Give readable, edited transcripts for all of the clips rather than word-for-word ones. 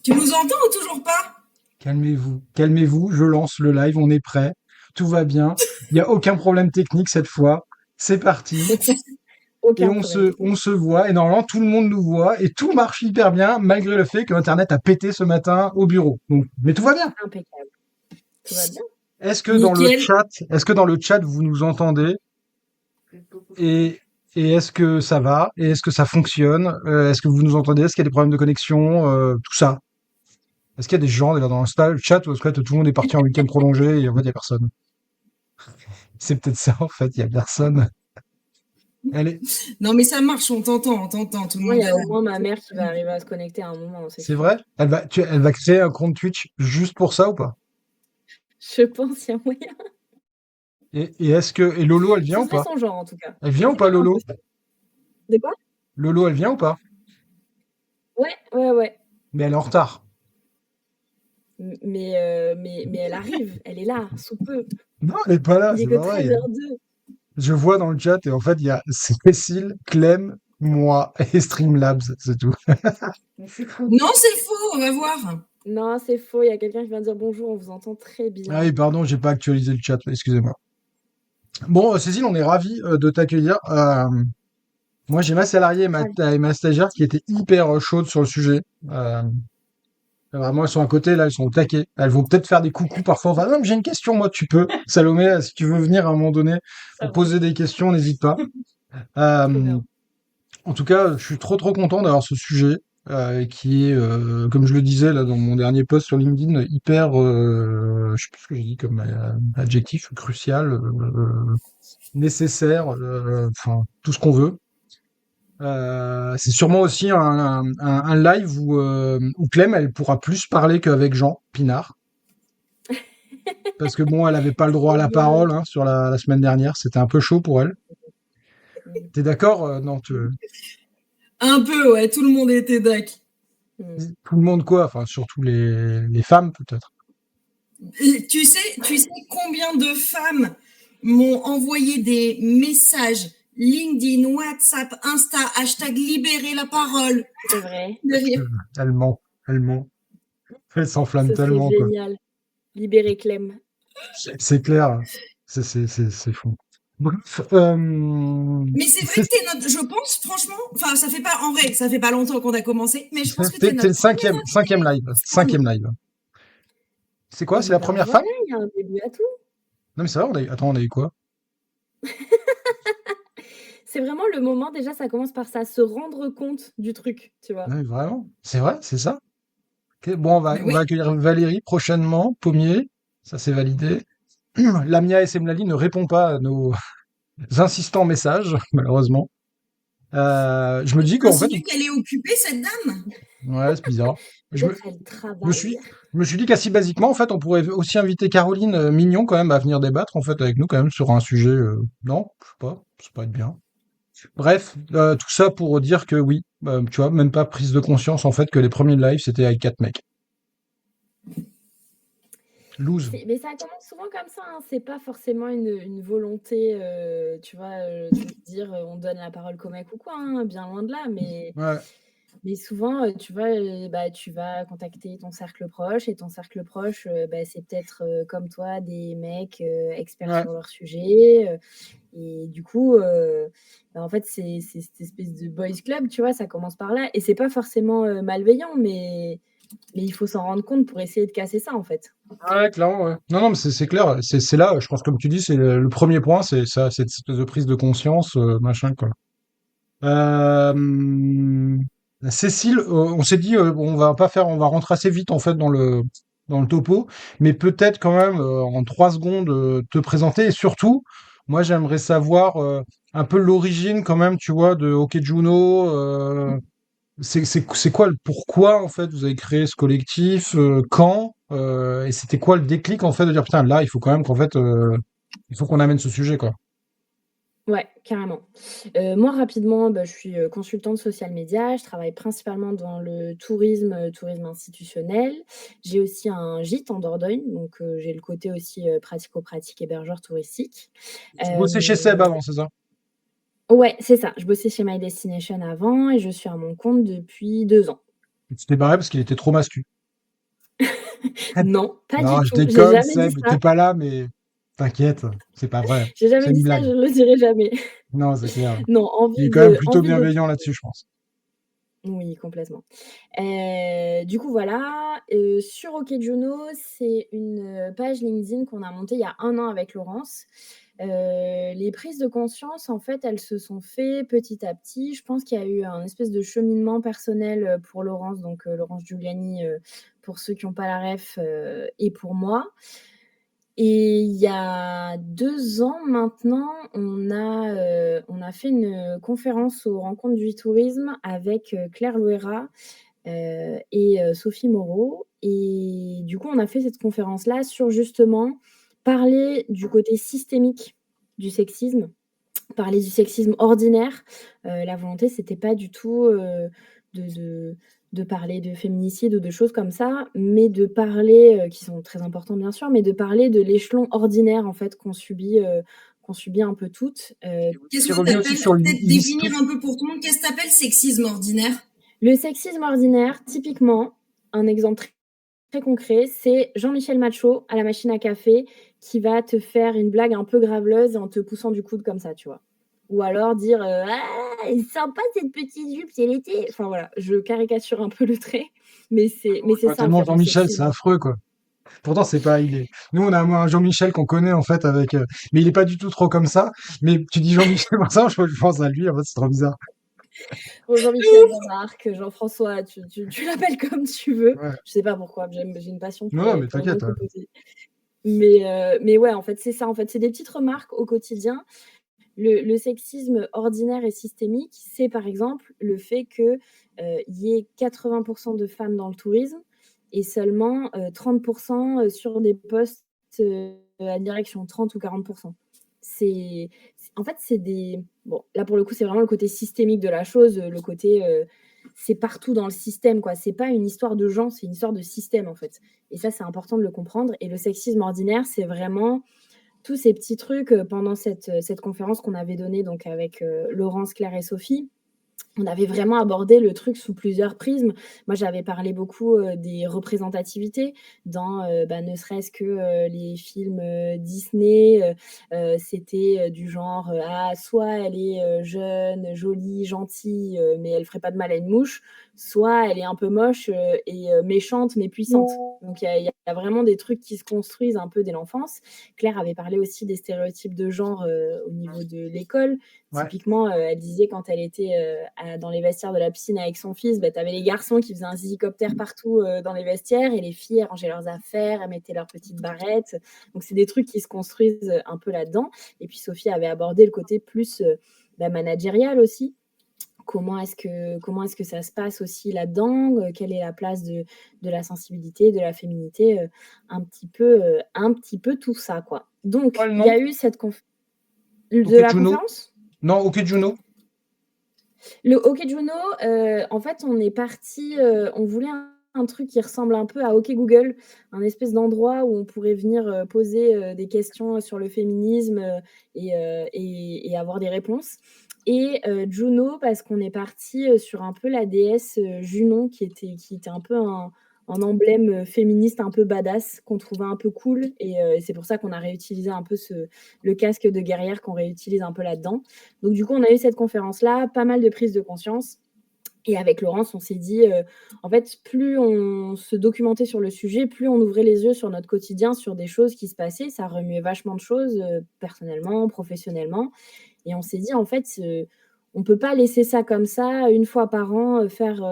Tu nous entends ou toujours pas? Calmez-vous, calmez-vous, je lance le live, on est prêt, tout va bien, il n'y a aucun problème technique cette fois, c'est parti, et Aucun problème on technique. se voit, et normalement tout le monde nous voit, et tout marche hyper bien, malgré le fait que Internet a pété ce matin au bureau. Donc, mais tout va bien. Impeccable. Tout va bien? Nickel. Est-ce que dans le chat vous nous entendez, et, et est-ce que ça va, et est-ce que ça fonctionne, est-ce que vous nous entendez, est-ce qu'il y a des problèmes de connexion, tout ça. Est-ce qu'il y a des gens d'ailleurs dans le chat ou est-ce que tout le monde est parti en week-end prolongé et en fait il y a personne? C'est peut-être ça en fait, il y a personne. Allez, Non, mais ça marche, on t'entend, tout le Moi, il monde y a au moins ma mère qui va arriver à se connecter à un moment, c'est c'est sûr. vrai? Elle va créer un compte Twitch juste pour ça ou pas? Je pense qu'il y a moyen. Et Lolo, elle vient Ce ou serait pas? son genre, en tout cas. Elle vient ou pas Un peu Lolo? ça. De quoi? Lolo, elle vient ou pas? Ouais, ouais, ouais. Mais elle est en retard. Mais elle arrive, elle est là, sous peu. Non, elle est pas là, Il est c'est que pas vrai. 13h02. Je vois dans le chat et en fait il y a Cécile, Clem, moi et Streamlabs, c'est tout. Non, c'est faux, on va voir. Non, c'est faux, il y a quelqu'un qui vient dire bonjour, on vous entend très Ah bien. oui, pardon, j'ai pas actualisé le chat, excusez-moi. Bon, Cécile, on est ravis de t'accueillir. Moi, j'ai ma salariée et ma stagiaire qui étaient hyper chaudes sur le sujet. Vraiment, elles sont à côté, là, elles sont au taquet. Elles vont peut-être faire des coucous parfois. Enfin, non, mais j'ai une question, moi, tu peux. Salomé, si tu veux venir à un moment donné pour poser des questions, n'hésite pas. Trop Euh, bien. En tout cas, je suis trop content d'avoir ce sujet qui est, comme je le disais là dans mon dernier post sur LinkedIn, hyper, je sais plus ce que j'ai dit comme adjectif, crucial, nécessaire, enfin tout ce qu'on veut. C'est sûrement aussi un live où Clem, elle pourra plus parler qu'avec Jean Pinard. Parce que bon, elle avait pas le droit à C'est la bien. parole hein, sur la semaine dernière. C'était un peu chaud pour elle. Mm. T'es d'accord? Non, Un peu, ouais, tout le monde était dac. tout le monde quoi? Enfin, surtout les femmes peut-être. Et tu sais combien de femmes m'ont envoyé des messages LinkedIn, WhatsApp, Insta, hashtag libérer la parole. C'est vrai. De rire. Elle ment, elle ment. Elle s'enflamme Ce serait tellement, quoi. génial. Libérer Clem. C'est clair. C'est fou. Bref, Mais c'est vrai que t'es notre, je pense, franchement, enfin, ça fait pas, en vrai, ça fait pas longtemps qu'on a commencé, mais je pense que t'es t'es le notre première cinquième invitée. live. Femme. Cinquième live. C'est quoi? C'est Et la ben première femme? voilà, il y a un début à tout. Non, mais ça va, attends, on a eu quoi? C'est vraiment le moment, déjà, ça commence par ça, se rendre compte du truc, tu vois. Ouais, vraiment? C'est vrai? C'est ça? Ok, bon, Mais on va oui. accueillir Valérie prochainement, Pommier. Ça, c'est validé. Lamia et Semlali ne répond pas à nos insistants messages, malheureusement. Je me dis Ça qu'en fait, insinue qu'elle est occupée, cette dame. ouais, c'est bizarre. Je me, Peut-être elle je me travaille. suis, je me suis dit qu'assez basiquement, en fait, on pourrait aussi inviter Caroline Mignon quand même à venir débattre en fait avec nous quand même sur un sujet. Non, je sais pas, ça peut être bien. Bref, tout ça pour dire que oui, tu vois, même pas prise de conscience en fait que les premiers lives c'était avec 4 mecs. Loose. Mais ça commence souvent comme ça, hein. C'est pas forcément une volonté, tu vois, de se dire, on donne la parole qu'aux mecs ou quoi, hein, bien loin de là. Ouais, Mais souvent, tu vois, bah, tu vas contacter ton cercle proche et ton cercle proche, bah, c'est peut-être, comme toi, des mecs, experts ouais. sur leur sujet, et du coup, bah, en fait, c'est cette espèce de boys club, tu vois? Ça commence par là et c'est pas forcément, malveillant, mais il faut s'en rendre compte pour essayer de casser ça, en fait. Ouais, clairement, ouais. Non, non, mais c'est clair. C'est là, je pense, comme tu dis, c'est le premier point, c'est ça, cette espèce de prise de conscience, machin, quoi. Euh, Cécile, on s'est dit, bon, on va rentrer assez vite en fait dans le topo, mais peut-être quand même en 3 secondes te présenter et surtout, moi j'aimerais savoir un peu l'origine quand même, tu vois, de OK Juno. C'est quoi le pourquoi en fait vous avez créé ce collectif, quand et c'était quoi le déclic en fait de dire putain là il faut quand même qu'en fait il faut qu'on amène ce sujet quoi. Ouais, carrément. Moi, rapidement, bah, je suis, consultante social média. Je travaille principalement dans le tourisme, tourisme institutionnel. J'ai aussi un gîte en Dordogne, donc j'ai le côté aussi, pratico-pratique hébergeur touristique. Tu bossais chez Seb Hem, avant, c'est ça? ouais, c'est ça. Je bossais chez My Destination avant et je suis à mon compte depuis 2 ans. Tu t'es barré parce qu'il était trop mascu. Non, pas du Non, je tout. J'ai déconne, jamais dit Seb, ça. t'es pas là, mais t'inquiète, c'est pas vrai. J'ai C'est jamais une dit ça, blague. je ne le dirai jamais. Non, c'est clair. Non, Il est quand même plutôt envie de bienveillant là-dessus, je pense. oui, complètement. Du coup, voilà, sur OkJuno, c'est une, page LinkedIn qu'on a montée il y a 1 an avec Laurence. Les prises de conscience, en fait, elles se sont fait petit à petit. Je pense qu'il y a eu un espèce de cheminement personnel, pour Laurence, donc Laurence Giuliani, pour ceux qui n'ont pas la ref, et pour moi. Et il y a 2 ans maintenant, on a fait une, conférence aux Rencontres du tourisme avec, Claire Loera, et Sophie Moreau et du coup, on a fait cette conférence-là sur justement parler du côté systémique du sexisme, parler du sexisme ordinaire. La volonté, c'était pas du tout, de de de parler de féminicide ou de choses comme ça, mais de parler, qui sont très importants bien sûr, mais de parler de l'échelon ordinaire en fait qu'on subit un peu toutes. Qu'est-ce Tu que reviens tu aussi appelles, sur peut-être définir un peu pour tout le monde, qu'est-ce que tu appelles sexisme ordinaire? Le sexisme ordinaire, typiquement, un exemple très concret, c'est Jean-Michel Macho à la machine à café qui va te faire une blague un peu graveleuse en te poussant du coude comme ça, tu vois? Ou alors dire, «Ah, elle est sympa cette petite jupe, c'est l'été». Enfin voilà, je caricature un peu le trait, mais c'est Ouais, ça en tellement fait le Jean-Michel, c'est sexisme. affreux, quoi. Pourtant, c'est pas, nous, on a un Jean-Michel qu'on connaît, en fait, avec, mais il est pas du tout trop comme ça. Mais tu dis Jean-Michel, par ça, je pense à lui, en fait, c'est trop bizarre. Bon, Jean-Michel, Jean-Marc, Jean-François, tu l'appelles comme tu veux. Ouais. Je sais pas pourquoi, j'ai une passion Non, pour non, les mais pour les noms t'inquiète. composés. Mais ouais, en fait, c'est ça, en fait, c'est des petites remarques au quotidien. Le sexisme ordinaire et systémique, c'est par exemple le fait que, il y ait 80 de femmes dans le tourisme et seulement, 30 sur des postes, à direction, 30 ou 40. C'est en fait, c'est des bon, là, pour le coup, c'est vraiment le côté systémique de la chose, le côté, c'est partout dans le système, quoi. C'est pas une histoire de gens, c'est une histoire de système, en fait et ça, c'est important de le comprendre et le sexisme ordinaire, c'est vraiment tous ces petits trucs, pendant cette conférence qu'on avait donnée donc avec, Laurence, Claire et Sophie. On avait vraiment abordé le truc sous plusieurs prismes. Moi, j'avais parlé beaucoup, des représentativités dans, bah, ne serait-ce que, les films, Disney, c'était, du genre, ah, soit elle est, jeune, jolie, gentille, mais elle ferait pas de mal à une mouche, soit elle est un peu moche, et méchante mais puissante. Donc il y a vraiment des trucs qui se construisent un peu dès l'enfance. Claire avait parlé aussi des stéréotypes de genre, au niveau de l'école. Ouais. Typiquement, elle disait quand elle était, dans les vestiaires de la piscine avec son fils, bah, tu avais les garçons qui faisaient un zizicoptère partout, dans les vestiaires et les filles, elles rangeaient leurs affaires, elles mettaient leurs petites barrettes. Donc c'est des trucs qui se construisent, un peu là-dedans et puis Sophie avait abordé le côté plus, bah, managérial aussi. Comment est-ce que ça se passe aussi là-dedans? Quelle est la place de la sensibilité, de la féminité? Un petit peu tout ça, quoi. Quoi Donc le il y nom? a eu cette de Ok la Juno? conférence? Non, Ok Juno. Le OK Juno, en fait, on est parti, on voulait un truc qui ressemble un peu à OK Google, un espèce d'endroit où on pourrait venir, poser, des questions sur le féminisme, et avoir des réponses et Juno parce qu'on est parti, sur un peu la déesse, Junon qui était un peu un emblème, féministe un peu badass qu'on trouvait un peu cool et c'est pour ça qu'on a réutilisé un peu le casque de guerrière qu'on réutilise un peu là-dedans. Donc du coup, on a eu cette conférence-là, pas mal de prises de conscience. Et avec Laurence, on s'est dit, en fait, plus on se documentait sur le sujet, plus on ouvrait les yeux sur notre quotidien, sur des choses qui se passaient. Ça remuait vachement de choses, personnellement, professionnellement. Et on s'est dit, en fait, on ne peut pas laisser ça comme ça, une fois par an, faire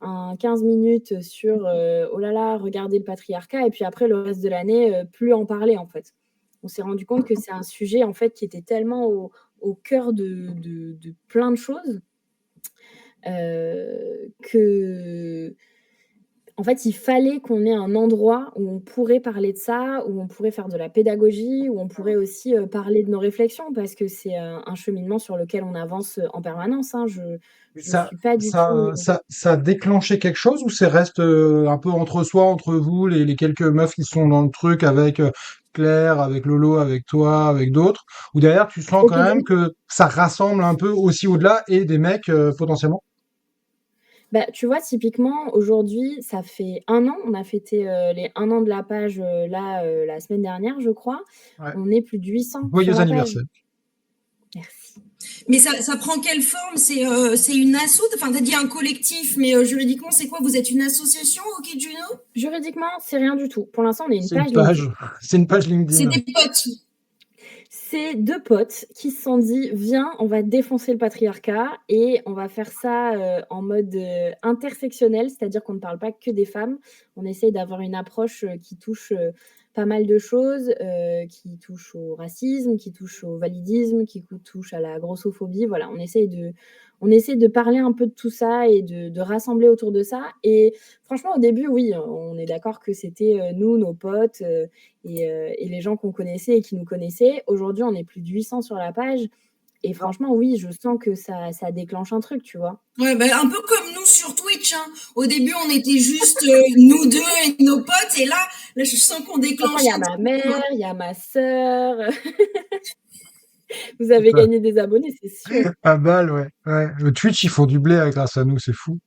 un 15 minutes sur oh là là, regardez le patriarcat, et puis après, le reste de l'année, plus en parler, en fait. On s'est rendu compte que c'est un sujet, en fait, qui était tellement au cœur de plein de choses que en fait, il fallait qu'on ait un endroit où on pourrait parler de ça, où on pourrait faire de la pédagogie, où on pourrait aussi, parler de nos réflexions parce que c'est un cheminement sur lequel on avance, en permanence, hein. Et Je suis pas du tout, ça a déclenché quelque chose ou ça reste un peu entre soi, entre vous, les quelques meufs qui sont dans le truc avec Claire, avec Lolo, avec toi, avec d'autres, ou derrière tu sens au quand même début. que ça rassemble un peu aussi au-delà et des mecs potentiellement? Bah, tu vois, typiquement, aujourd'hui, ça fait 1 an, on a fêté, les 1 an de la page, là, la semaine dernière, je crois. Ouais. On est plus de 800 sur Joyeux la page. anniversaire. Merci. Mais ça prend quelle forme? C'est une asso? Enfin, t'as dit un collectif, mais juridiquement, c'est quoi? Vous êtes une association, OK Juno? Juridiquement, c'est rien du tout. Pour l'instant, on est une C'est une page LinkedIn. page, c'est une page C'est LinkedIn. des potes. C'est 2 potes qui se sont dit: «Viens, on va défoncer le patriarcat et on va faire ça, en mode, intersectionnel», c'est-à-dire qu'on ne parle pas que des femmes. On essaye d'avoir une approche, qui touche, pas mal de choses, qui touche au racisme, qui touche au validisme, qui touche à la grossophobie. Voilà, on essaie de parler un peu de tout ça et de rassembler autour de ça et franchement, au début, oui, on est d'accord que c'était, nous, nos potes, et les gens qu'on connaissait et qui nous connaissaient. Aujourd'hui, on est plus de 800 sur la page et franchement, oui, je sens que ça déclenche un truc, tu vois? Ouais, bah, un peu comme nous sur Twitch, hein. Au début, on était juste nous deux et nos potes, et là, je sens qu'on Franchement, déclenche il y a un ma truc, quoi. mère, il y a ma sœur. Vous avez gagné des abonnés, c'est sûr. À balle, ouais. Ouais. Le Twitch, ils font du blé grâce à nous, c'est fou.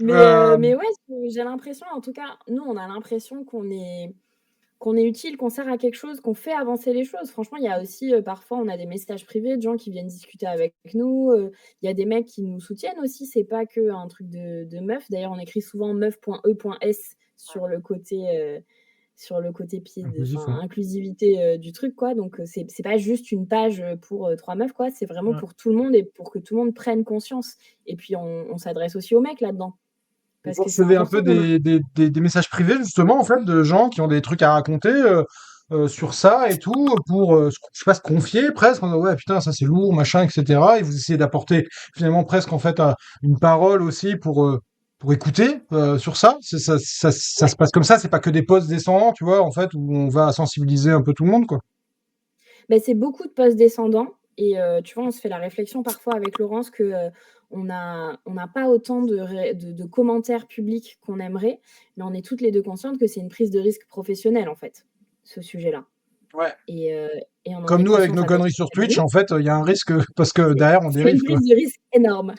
Mais ouais, j'ai l'impression, en tout cas, nous, on a l'impression qu'on est utile, qu'on sert à quelque chose, qu'on fait avancer les choses. Franchement, il y a aussi, parfois, on a des messages privés de gens qui viennent discuter avec nous, il y a des mecs qui nous soutiennent aussi, c'est pas qu'un truc de meufs. D'ailleurs, on écrit souvent meuf.e.s sur le côté pied de Inclusif, ouais. enfin, inclusivité, du truc, quoi. Donc, c'est pas juste une page, pour, 3 meufs, quoi. C'est vraiment Ouais. pour tout le monde et pour que tout le monde prenne conscience et puis on s'adresse aussi aux mecs là-dedans parce Vous que c'est recevez un peu important qu'on a des messages privés, justement, en fait, de gens qui ont des trucs à raconter sur ça et tout, pour, je sais pas, se confier presque, en disant, ouais, putain, ça c'est lourd, machin, etc. Et vous essayez d'apporter finalement presque, en fait, une parole aussi pour écouter sur ça. Ça se passe comme ça, c'est pas que des posts descendants, tu vois, en fait, où on va sensibiliser un peu tout le monde, quoi. c'est beaucoup de postes descendants et tu vois, on se fait la réflexion parfois avec Laurence que, on n'a pas autant de commentaires publics qu'on aimerait, mais on est toutes les 2 conscientes que c'est une prise de risque professionnelle, en fait, ce sujet-là Ouais. et heu et on en Comme est nous avec consciente nos à notre conneries sur Twitch, degré. en fait, il y a un risque parce que C'est derrière on c'est une dérive, quoi. prise de risque énorme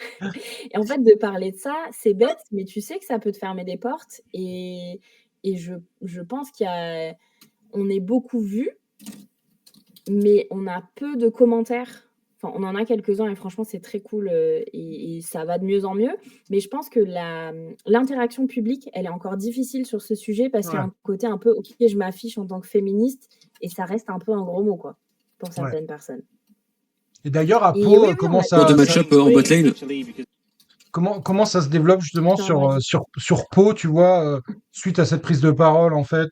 et en fait, de parler de ça, c'est bête, mais tu sais que ça peut te fermer des portes et je pense on est beaucoup vus, mais on a peu de commentaires. Enfin, on en a quelques-uns et franchement, c'est très cool, et ça va de mieux en mieux. Mais je pense que l'interaction publique, elle est encore difficile sur ce sujet parce qu'il y a Ouais. un côté un peu: «OK, je m'affiche en tant que féministe» et ça reste un peu un gros mot, quoi, pour Ouais. certaines personnes. Et d'ailleurs, à Et Pau, oui, oui, on a Pour de des match-up en oui, bot lane. comment ça se développe justement non, vas-y. sur Pau, tu vois, suite à cette prise de parole, en fait,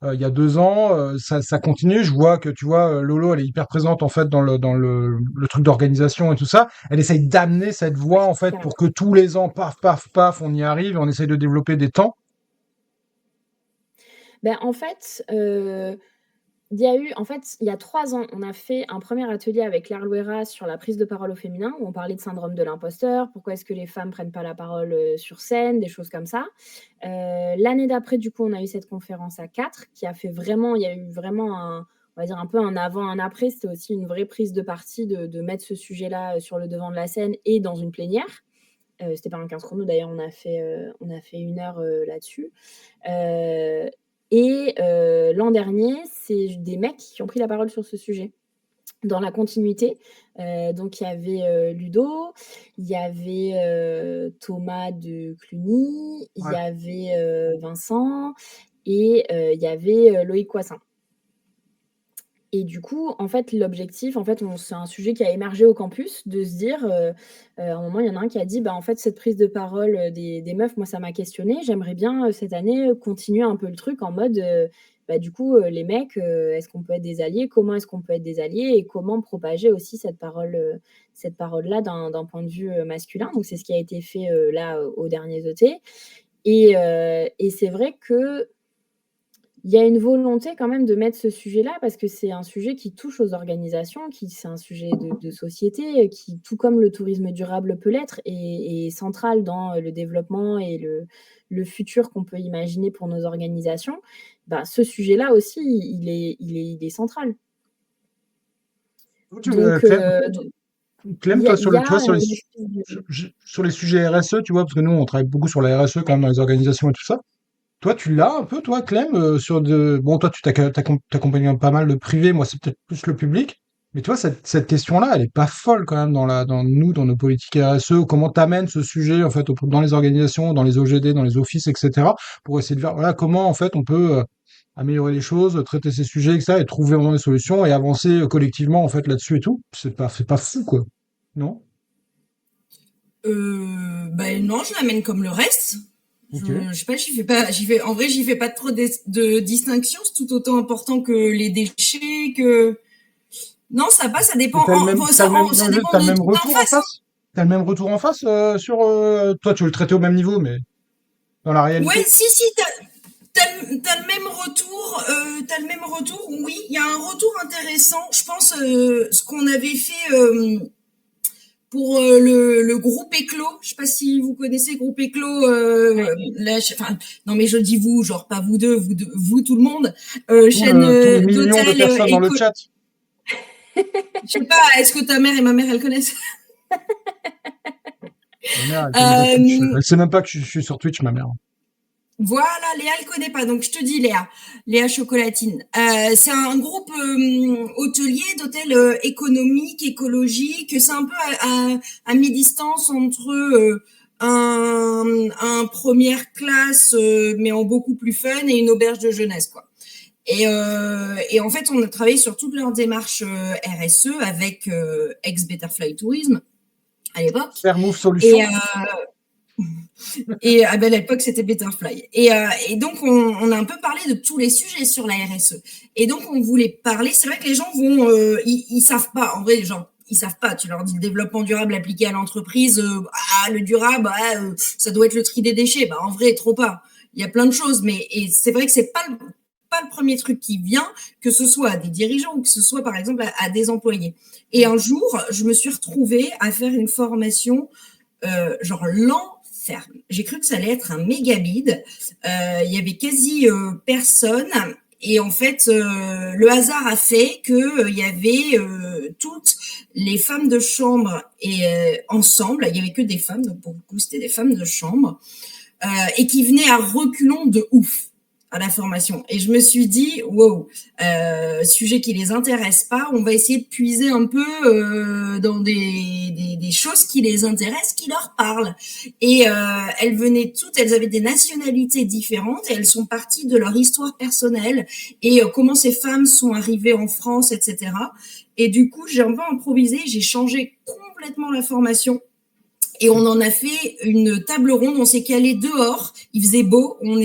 il y a 2 ans, ça continue. Je vois que, tu vois, Lolo, elle est hyper présente, en fait, le truc d'organisation et tout ça. Elle essaye d'amener cette Ouais, voix, en fait, carrément. pour que tous les ans, paf, paf, paf, on y arrive et on essaye de développer des temps. En fait, il y a 3 ans, on a fait un premier atelier avec Claire Louera sur la prise de parole au féminin, où on parlait de syndrome de l'imposteur, pourquoi est-ce que les femmes prennent pas la parole, sur scène, des choses comme ça. L'année d'après, du coup, on a eu cette conférence à 4 qui a fait vraiment il y a eu vraiment on va dire un peu un avant, un après. C'était aussi une vraie prise de parti de mettre ce sujet-là, sur le devant de la scène et dans une plénière. C'était pas un 15 chrono d'ailleurs, on a fait 1 heure, là-dessus. Heu L'an dernier, c'est des mecs qui ont pris la parole sur ce sujet. Dans la continuité, donc il y avait, Ludo, il y avait, Thomas de Cluny, il y Ouais. avait, Vincent et il y avait, Loïc Coissin. Et du coup, en fait, l'objectif, en fait, c'est un sujet qui a émergé au campus, de se dire, à un moment, il y en a un qui a dit: «Bah, en fait, cette prise de parole, des meufs, moi, ça m'a questionné. J'aimerais bien, cette année, continuer un peu le truc en mode, du coup, les mecs, est-ce qu'on peut être des alliés? Comment est-ce qu'on peut être des alliés? Et comment propager aussi cette parole-là d'un point de vue masculin? Donc, c'est ce qui a été fait là aux derniers ET. Et c'est vrai que il y a une volonté quand même de mettre ce sujet-là parce que c'est un sujet qui touche aux organisations, c'est un sujet de société qui, tout comme le tourisme durable peut l'être, est central dans le développement et le futur qu'on peut imaginer pour nos organisations. Ce sujet-là aussi, il est central. Donc, Clem, il y a, toi, il y a sur les sujets RSE, tu vois, parce que nous, on travaille beaucoup sur la RSE quand même dans les organisations et tout ça. Toi, tu l'as un peu, toi, Clem, sur de... Bon, toi, tu t'accompagnes pas mal de privé, moi, c'est peut-être plus le public. Mais tu vois, cette question-là, elle est pas folle quand même dans nos politiques RSE. Comment t'amènes ce sujet, en fait, dans les organisations, dans les OGD, dans les offices, etc., pour essayer de voir, voilà, comment, en fait, on peut améliorer les choses, traiter ces sujets, etc., et trouver vraiment des solutions et avancer collectivement, en fait, là-dessus et tout. C'est pas fou, quoi. Non? Non, je l'amène comme le reste. Ok. Je sais pas, en vrai, j'y fais pas trop de distinction. C'est tout autant important que les déchets, que, non, ça passe, ça Et dépend, ça non, dépend t'as le de même qui t'es en retour en face, hein. face? T'as le même retour en face sur toi, tu veux le traiter au même niveau, mais dans la Ouais, réalité? si, t'as le même retour, oui, il y a un retour intéressant. Je pense, ce qu'on avait fait, pour le groupe Éclos, je sais pas si vous connaissez groupe Éclos, non mais je dis vous, genre pas vous deux, vous tout le monde, chaîne Tous les millions de d'hôtels personnes dans le chat. je sais pas, est-ce que ta mère et ma mère elles connaissent? Ma mère, elle connaît pas Twitch. euh, Elle sait même pas que je suis sur Twitch, ma mère. Voilà, Léa, elle connaît pas. Donc, je te dis, Léa Chocolatine. C'est un groupe hôtelier d'hôtels économiques, écologiques. C'est un peu à mi-distance entre un première classe, mais en beaucoup plus fun, et une auberge de jeunesse, quoi. Et en fait, on a travaillé sur toute leur démarche RSE avec ex-Betterfly Tourisme à l'époque. Faire Move Et Solution. à l'époque, c'était Betterfly. Et donc, on a un peu parlé de tous les sujets sur la RSE. Et donc, on voulait parler. C'est vrai que les gens vont, ils savent pas. En vrai, les gens, ils savent pas. Tu leur dis le développement durable appliqué à l'entreprise. Le durable, ça doit être le tri des déchets. En vrai, trop pas. Il y a plein de choses, et c'est vrai que c'est pas le premier truc qui vient, que ce soit à des dirigeants ou que ce soit, par exemple, à des employés. Et un jour, je me suis retrouvée à faire une formation, genre l'enfer. J'ai cru que ça allait être un méga bide. Il y avait quasi personne. Et en fait, le hasard a fait que il y avait toutes les femmes de chambre et ensemble. Il y avait que des femmes, donc pour le coup, c'était des femmes de chambre et qui venaient à reculons de ouf à la formation. Et je me suis dit, wow, sujet qui les intéresse pas, on va essayer de puiser un peu dans des choses qui les intéressent, qui leur parlent. Et elles venaient toutes, elles avaient des nationalités différentes et elles sont parties de leur histoire personnelle et comment ces femmes sont arrivées en France, etc. Et du coup, j'ai un peu improvisé, j'ai changé complètement la formation. Et on en a fait une table ronde, on s'est calé dehors, il faisait beau, elles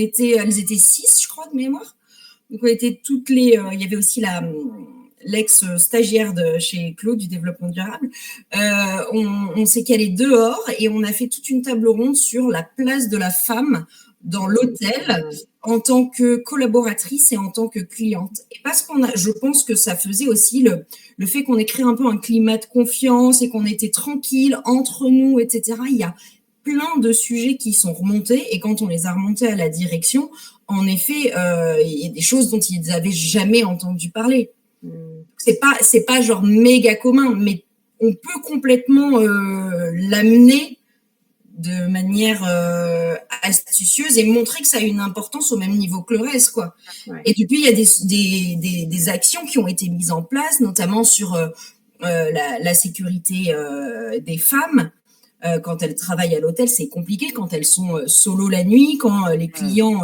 étaient 6, je crois, de mémoire. Donc on était toutes les, il y avait aussi l'ex-stagiaire de chez Claude du développement durable. On s'est calé dehors et on a fait toute une table ronde sur la place de la femme dans l'hôtel en tant que collaboratrice et en tant que cliente. Et parce je pense que ça faisait aussi le fait qu'on ait créé un peu un climat de confiance et qu'on était tranquille entre nous, etc. Il y a plein de sujets qui sont remontés et quand on les a remontés à la direction, en effet, il y a des choses dont ils n'avaient jamais entendu parler. C'est pas genre méga commun, mais on peut complètement l'amener de manière astucieuse et montrer que ça a une importance au même niveau que le reste, quoi. Ouais. Et depuis, il y a des actions qui ont été mises en place, notamment sur la sécurité des femmes. Quand elles travaillent à l'hôtel, c'est compliqué. Quand elles sont solo la nuit, quand les clients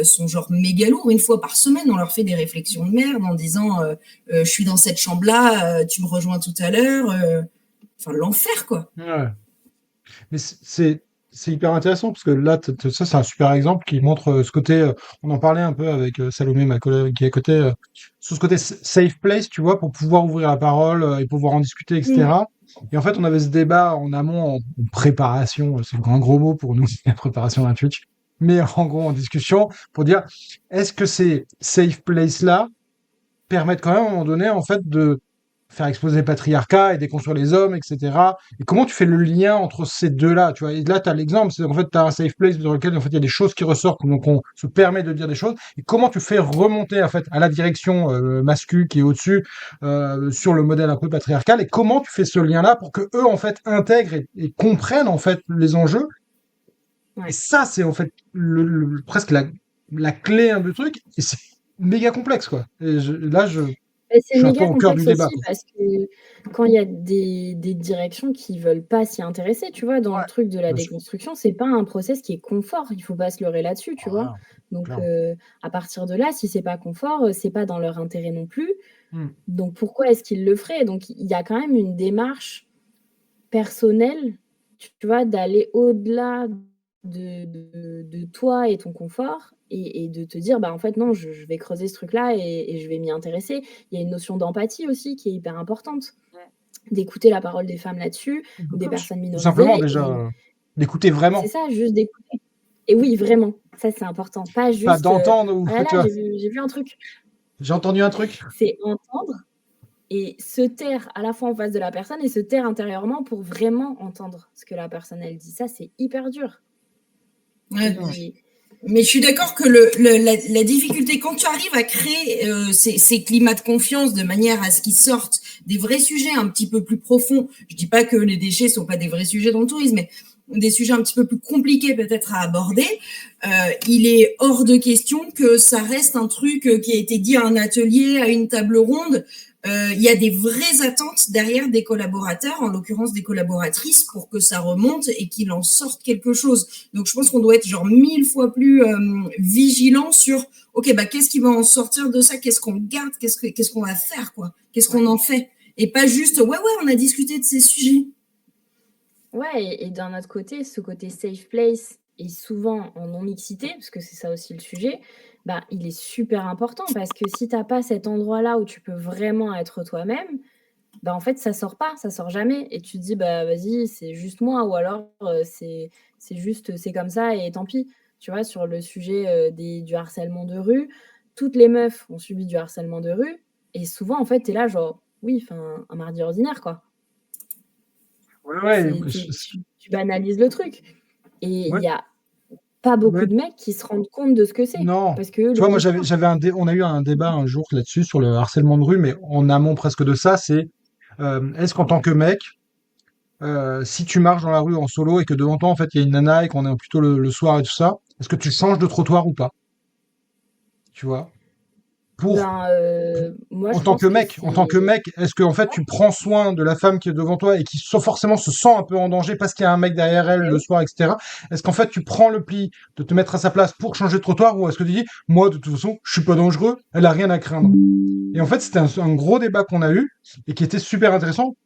sont genre méga lourds, une fois par semaine, on leur fait des réflexions de merde en disant je suis dans cette chambre-là, tu me rejoins tout à l'heure. Enfin, l'enfer, quoi. Ouais. Mais c'est c'est hyper intéressant parce que là, ça, c'est un super exemple qui montre ce côté. On en parlait un peu avec Salomé, ma collègue, qui est à côté, sur ce côté safe place, tu vois, pour pouvoir ouvrir la parole et pouvoir en discuter, Mm. etc. Et en fait, on avait ce débat en amont, en préparation, c'est le grand gros mot pour nous, la préparation d'un Twitch, mais en gros, en discussion, pour dire, est-ce que ces safe places-là permettent quand même, à un moment donné, en fait, de faire exploser le patriarcat et déconstruire les hommes, etc. Et comment tu fais le lien entre ces deux-là, tu vois? Et là, tu as l'exemple, c'est en fait, tu as un safe place dans lequel, en fait, il y a des choses qui ressortent, donc on se permet de dire des choses. Et comment tu fais remonter, en fait, à la direction masculine qui est au-dessus, sur le modèle un peu patriarcal, et comment tu fais ce lien-là pour que eux, en fait, intègrent et comprennent, en fait, les enjeux. Et Ouais. ça, c'est, en fait, presque la clé hein, du truc. Et c'est méga complexe, quoi. Et là, Et je c'est suis un peu méga au cœur du complexe débat, aussi quoi. parce que quand il y a des directions qui veulent pas s'y intéresser, tu vois, dans le Ouais, truc de la bien sûr. déconstruction, c'est pas un process qui est confort. Il faut pas se leurrer là-dessus, tu vois. Ah, Donc, clairement. à partir de là, si c'est pas confort, c'est pas dans leur intérêt non plus. Mmh. Donc, pourquoi est-ce qu'ils le feraient? Donc, il y a quand même une démarche personnelle, tu vois, d'aller au-delà de toi et ton confort et de te dire: «Bah, en fait, non, je vais creuser ce truc-là et je vais m'y intéresser». Il y a une notion d'empathie aussi qui est hyper importante, d'écouter la parole des femmes là-dessus ou De des coach, personnes tout simplement minorisées déjà, et d'écouter c'est vraiment, ça, juste d'écouter et oui, vraiment, ça, c'est important. Pas pas juste, d'entendre ou «Oh là là, tu vois? j'ai vu un truc». J'ai entendu un truc. C'est entendre et se taire à la fois en face de la personne et se taire intérieurement pour vraiment entendre ce que la personne, elle dit. Ça, c'est hyper dur Ouais. et Mais je suis d'accord que la difficulté, quand tu arrives à créer ces climats de confiance de manière à ce qu'ils sortent des vrais sujets un petit peu plus profonds, je dis pas que les déchets sont pas des vrais sujets dans le tourisme, mais des sujets un petit peu plus compliqués peut-être à aborder, il est hors de question que ça reste un truc qui a été dit à un atelier, à une table ronde. Il y a des vraies attentes derrière des collaborateurs, en l'occurrence des collaboratrices, pour que ça remonte et qu'il en sorte quelque chose. Donc je pense qu'on doit être genre 1000 fois plus vigilant sur ok bah qu'est-ce qui va en sortir de ça, qu'est-ce qu'on garde, qu'est-ce qu'on va faire quoi, qu'est-ce qu'on ouais. en fait et pas juste ouais on a discuté de ces sujets. Ouais et d'un autre côté, ce côté safe place et souvent en non-mixité, parce que c'est ça aussi le sujet, bah, il est super important parce que si tu as pas cet endroit-là où tu peux vraiment être toi-même, bah, en fait, ça sort jamais et tu te dis: «Bah, vas-y, c'est juste moi» ou alors, c'est juste, c'est comme ça et tant pis. Tu vois? Sur le sujet, du harcèlement de rue, toutes les meufs ont subi du harcèlement de rue et souvent, en fait, tu es là genre: «Oui, enfin, un mardi ordinaire, quoi». Ouais, ouais, C'est tu banalises le truc et il ouais, y a pas beaucoup ouais, de mecs qui se rendent compte de ce que c'est non. parce qu'eux Tu le vois, moi, vivent pas. on a eu un débat un jour là-dessus sur le harcèlement de rue, mais en amont presque de ça, c'est est-ce qu'en tant que mec, si tu marches dans la rue en solo et que devant toi, en fait, il y a une nana et qu'on est plutôt le soir et tout ça, est-ce que tu changes de trottoir ou pas? Tu vois? Pour Ben, moi, En je tant que pense que mec, en tant que c'est mec, est-ce que en fait tu prends soin de la femme qui est devant toi et qui forcément se sent un peu en danger parce qu'il y a un mec derrière elle bah, le oui. soir, etc. Est-ce qu'en fait tu prends le pli de te mettre à sa place pour changer de trottoir ou est-ce que tu dis moi de toute façon je suis pas dangereux, elle a rien à craindre. Et en fait c'était un gros débat qu'on a eu et qui était super intéressant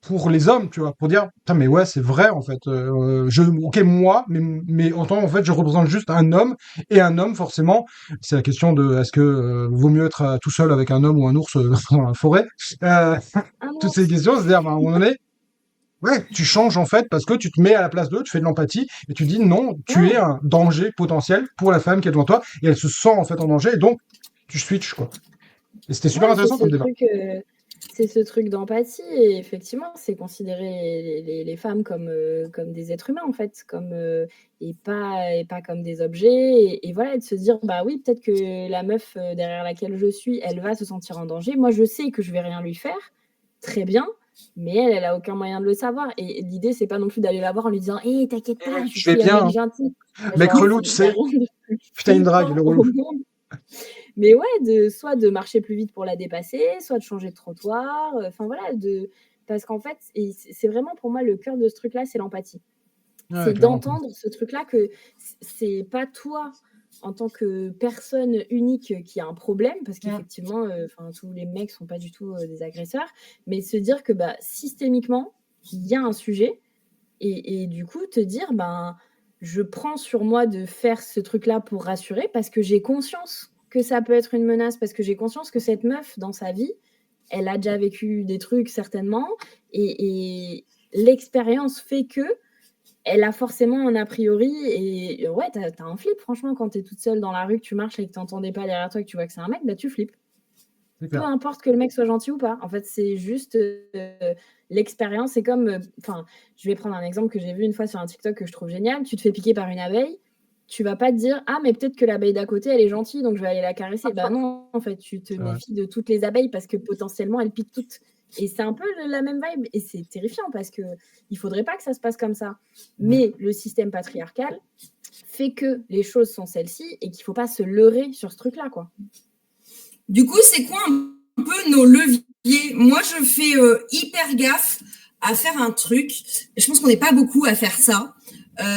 pour les hommes, tu vois, pour dire putain mais ouais c'est vrai en fait, ok moi mais en fait je représente juste un homme et un homme forcément c'est la question de est-ce que vaut mieux être tout seul avec un homme ou un ours dans la forêt. Euh, Un toutes ces ours. questions, c'est-à-dire, à un moment donné, ouais, tu changes en fait parce que tu te mets à la place d'eux, tu fais de l'empathie et tu dis non, tu es Ouais, un danger potentiel pour la femme qui est devant toi et elle se sent en fait en danger et donc tu switches quoi. Et c'était super ouais, intéressant comme débat. c'est ce truc d'empathie et effectivement, c'est considérer les femmes comme, comme des êtres humains, en fait, comme, et pas comme des objets et voilà et de se dire: «Bah, oui, peut-être que la meuf, derrière laquelle je suis, elle va se sentir en danger. Moi, je sais que je vais rien lui faire, très bien, mais elle, elle a aucun moyen de le savoir» et l'idée, c'est pas non plus d'aller la voir en lui disant: «Hé, t'inquiète pas, je Je vais suis un bien, mec hein. gentil». Mec Genre, relou, tu il y a sais. rien de plus Putain, une drague, le flippant relou. au monde. Mais ouais, soit de marcher plus vite pour la dépasser, soit de changer de trottoir, enfin voilà, parce qu'en fait et c'est vraiment pour moi le cœur de ce truc-là, c'est l'empathie. Ouais, C'est clairement. d'entendre ce truc-là que c'est pas toi, en tant que personne unique, qui a un problème, parce qu'effectivement, enfin tous les mecs sont pas du tout, des agresseurs, mais se dire que, bah, systémiquement, il y a un sujet et du coup te dire: «Ben, je prends sur moi de faire ce truc-là pour rassurer parce que j'ai conscience que ça peut être une menace, parce que j'ai conscience que cette meuf, dans sa vie, elle a déjà vécu des trucs certainement, et l'expérience fait que elle a forcément un a priori, et ouais, t'as un flip, franchement, quand t'es toute seule dans la rue, que tu marches et que t'entendais pas derrière toi, que tu vois que c'est un mec, bah tu flippes. C'est Peu clair. importe que le mec soit gentil ou pas. En fait, c'est juste l'expérience. C'est comme, enfin, je vais prendre un exemple que j'ai vu une fois sur un TikTok que je trouve génial. Tu te fais piquer par une abeille, tu vas pas te dire ah mais peut-être que l'abeille d'à côté elle est gentille donc je vais aller la caresser. Bah non, en fait, tu te C'est vrai. méfies de toutes les abeilles parce que potentiellement elles piquent toutes. Et c'est un peu la même vibe et c'est terrifiant parce que il faudrait pas que ça se passe comme ça. Mais le système patriarcal fait que les choses sont celles-ci et qu'il faut pas se leurrer sur ce truc-là, quoi. Du coup, c'est quoi un peu nos leviers? Moi, je fais hyper gaffe à faire un truc. Je pense qu'on n'est pas beaucoup à faire ça.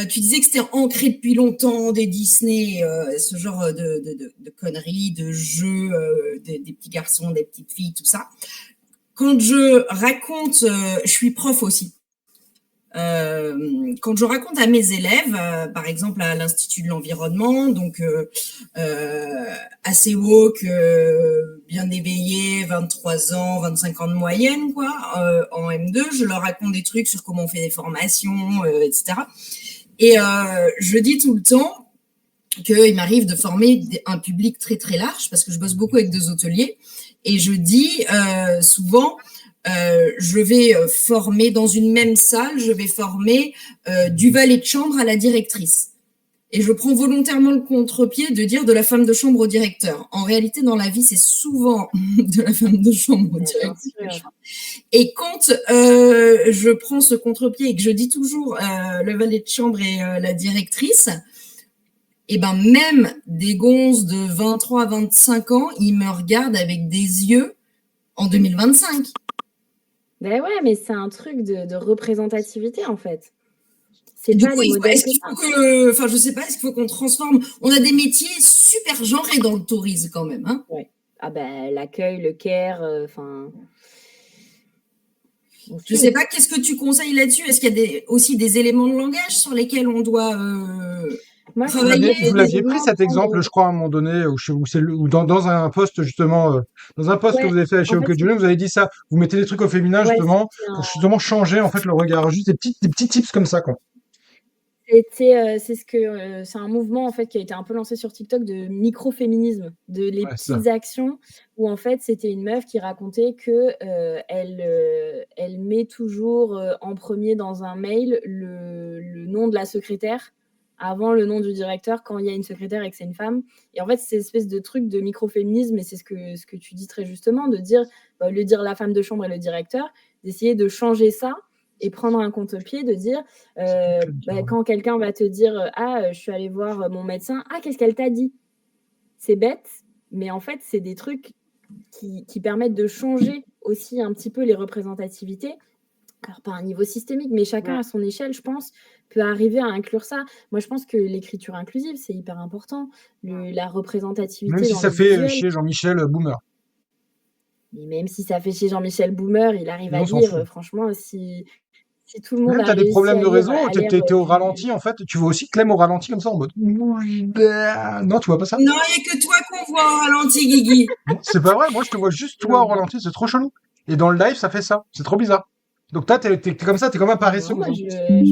Tu disais que c'était ancré depuis longtemps des Disney, ce genre de conneries, de jeux, des petits garçons, des petites filles, tout ça. Quand je raconte, je suis prof aussi. Quand je raconte à mes élèves, par exemple à l'Institut de l'environnement, donc assez woke, bien éveillé, 23 ans, 25 ans de moyenne, quoi, en M2, je leur raconte des trucs sur comment on fait des formations, etc. Et je dis tout le temps qu'il m'arrive de former un public très très large parce que je bosse beaucoup avec des hôteliers et je dis souvent je vais former dans une même salle, je vais former du valet de chambre à la directrice. Et je prends volontairement le contre-pied de dire de la femme de chambre au directeur. En réalité, dans la vie, c'est souvent de la femme de chambre au directeur. Et quand je prends ce contre-pied et que je dis toujours le valet de chambre et la directrice, et ben même des gonzes de 23 à 25 ans, ils me regardent avec des yeux en 2025. Ben ouais, mais c'est un truc de représentativité en fait. C'est Du pas coup, les modèles est-ce qu'il faut que, enfin, je sais pas, est-ce qu'il faut qu'on transforme? On a des métiers super genrés dans le tourisme quand même, hein. Ouais. Ah ben l'accueil, le care, enfin. Je sais pas, qu'est-ce que tu conseilles là-dessus? Est-ce qu'il y a aussi des éléments de langage sur lesquels on doit Moi, travailler? Vous l'aviez pris cet exemple, je crois, à un moment donné, ou dans un poste justement, dans un poste que Ouais, vous avez fait chez en fait, Occasional, vous avez dit ça. Vous mettez des trucs au féminin ouais, justement pour justement changer en fait le regard, juste des petits tips comme ça, quoi. c'est un mouvement en fait qui a été un peu lancé sur TikTok de microféminisme, de les Ouais, ça. petites actions où en fait c'était une meuf qui racontait que elle met toujours en premier dans un mail le nom de la secrétaire avant le nom du directeur quand il y a une secrétaire et que c'est une femme. Et en fait, c'est une espèce de truc de microféminisme, et c'est ce que tu dis très justement, de dire, au lieu de dire la femme de chambre et le directeur, d'essayer de changer ça et prendre un contre-pied, de dire quand quelqu'un va te dire je suis allée voir mon médecin, qu'est-ce qu'elle t'a dit? C'est bête, mais en fait, c'est des trucs qui permettent de changer aussi un petit peu les représentativités. Alors, pas à un niveau systémique, mais chacun à son échelle, je pense, peut arriver à inclure ça. Moi, je pense que l'écriture inclusive, c'est hyper important. La Même représentativité si dans ça le fait visuel. chier Jean-Michel Boomer. Mais même si ça fait chez Jean-Michel Boomer, il arrive Mais à on s'en fout. lire. Franchement, si tout le monde Même a t'as des réussi problèmes à de lire réseau, à l'ère t'es au du... ralenti en fait. Tu vois aussi Clem au ralenti comme ça en mode. Non, tu vois pas ça? Non, il n'y a que toi qu'on voit en ralenti, Guigui. Non, c'est pas vrai. Moi, je te vois juste toi au Non, ralenti. C'est trop chelou. Et dans le live, ça fait ça. C'est trop bizarre. Donc toi, t'es comme ça. T'es comme un paresseux. non, moi, je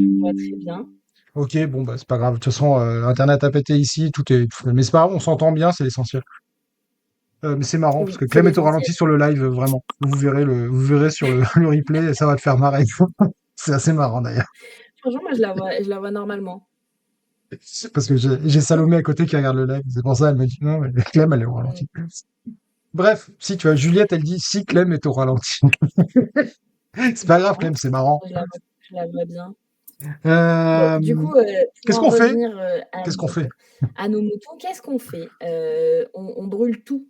me vois très bien. Ok, bon, bah, c'est pas grave. De toute façon, Internet a pété ici, tout est. Mais c'est pas grave, on s'entend bien, c'est l'essentiel. Mais c'est marrant parce Oui, que c'est Clem est au l'essentiel. ralenti sur le live, vraiment. Vous verrez sur le replay et ça va te faire marrer. C'est assez marrant d'ailleurs. Franchement, moi, je la vois normalement. Parce que j'ai Salomé à côté qui regarde le live. C'est pour ça, elle me dit non, mais Clem, elle est au Mm. ralenti. Bref, si tu as Juliette, elle dit si Clem est au ralenti. C'est pas grave, Clem, c'est marrant. Je la vois bien. Bon, Euh, du coup, pour Qu'est-ce en qu'on fait? revenir Qu'est-ce qu'on fait? à nos moutons, qu'est-ce qu'on fait? On brûle tout.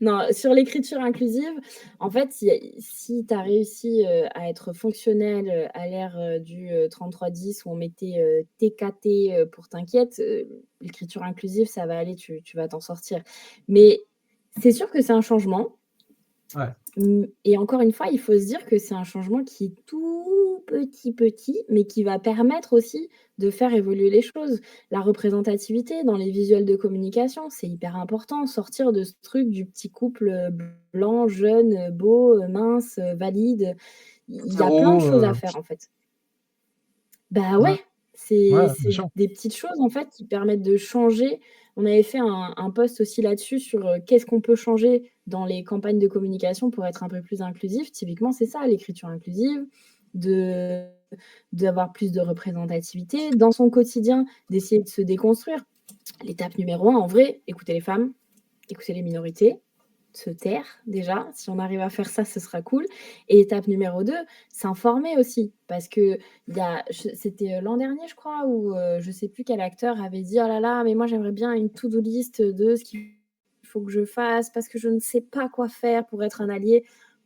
Non, sur l'écriture inclusive, en fait, si tu as réussi à être fonctionnel à l'ère du 3310 où on mettait TKT pour t'inquiète, l'écriture inclusive, ça va aller, tu vas t'en sortir. Mais c'est sûr que c'est un changement. Ouais. Et encore une fois, il faut se dire que c'est un changement qui est tout petit, mais qui va permettre aussi de faire évoluer les choses. La représentativité dans les visuels de communication, c'est hyper important. Sortir de ce truc du petit couple blanc, jeune, beau, mince, valide. Il y a plein de Zéro, choses à faire en fait. Bah ouais, ouais, c'est ouais, bien c'est sûr. des petites choses en fait qui permettent de changer. On avait fait un post aussi là-dessus sur, qu'est-ce qu'on peut changer dans les campagnes de communication pour être un peu plus inclusif. Typiquement, c'est ça, l'écriture inclusive, de d'avoir plus de représentativité dans son quotidien, d'essayer de se déconstruire. L'étape numéro 1 en vrai, écouter les femmes, écouter les minorités, se taire déjà. Si on arrive à faire ça, ce sera cool. Et étape numéro 2, s'informer aussi. Parce que c'était l'an dernier, je crois, où je ne sais plus quel acteur avait dit oh là là, mais moi j'aimerais bien une to-do list de ce qu'il faut que je fasse parce que je ne sais pas quoi faire pour être un allié.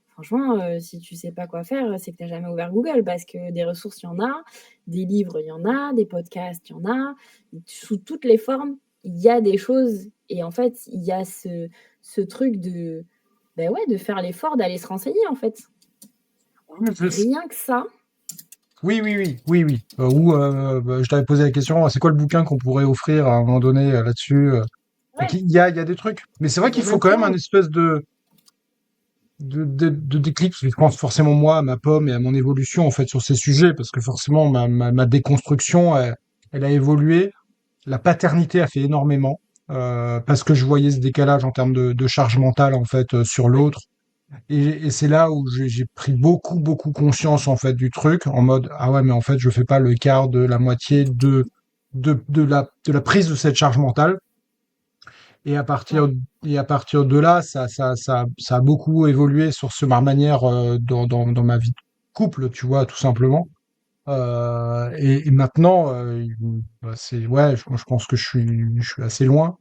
Franchement, si tu ne sais pas quoi faire, c'est que tu n'as jamais ouvert Google parce que des ressources, il y en a, des livres, il y en a, des podcasts, il y en a. Sous toutes les formes, il y a des choses. Et en fait, il y a ce truc de, ben ouais, de faire l'effort d'aller se renseigner, en fait. Rien que ça. Oui, oui, oui, oui, oui. Bah, je t'avais posé la question, c'est quoi le bouquin qu'on pourrait offrir à un moment donné là-dessus? Donc Ouais, il y a des trucs. Mais c'est vrai il y qu'il en a faut quand même un plein. espèce de déclic, parce que je pense forcément moi à ma pomme et à mon évolution en fait sur ces sujets, parce que forcément ma déconstruction, elle a évolué. La paternité a fait énormément, parce que je voyais ce décalage en termes de charge mentale en fait sur Ouais. l'autre. Et c'est là où j'ai pris beaucoup, beaucoup conscience en fait du truc, en mode ah ouais mais en fait je fais pas le quart de la moitié de la prise de cette charge mentale. Et à partir Ouais. et à partir de là, ça a beaucoup évolué sur ma manière dans ma vie de couple, tu vois, tout simplement. Et maintenant, bah, c'est ouais, je pense que je suis assez loin.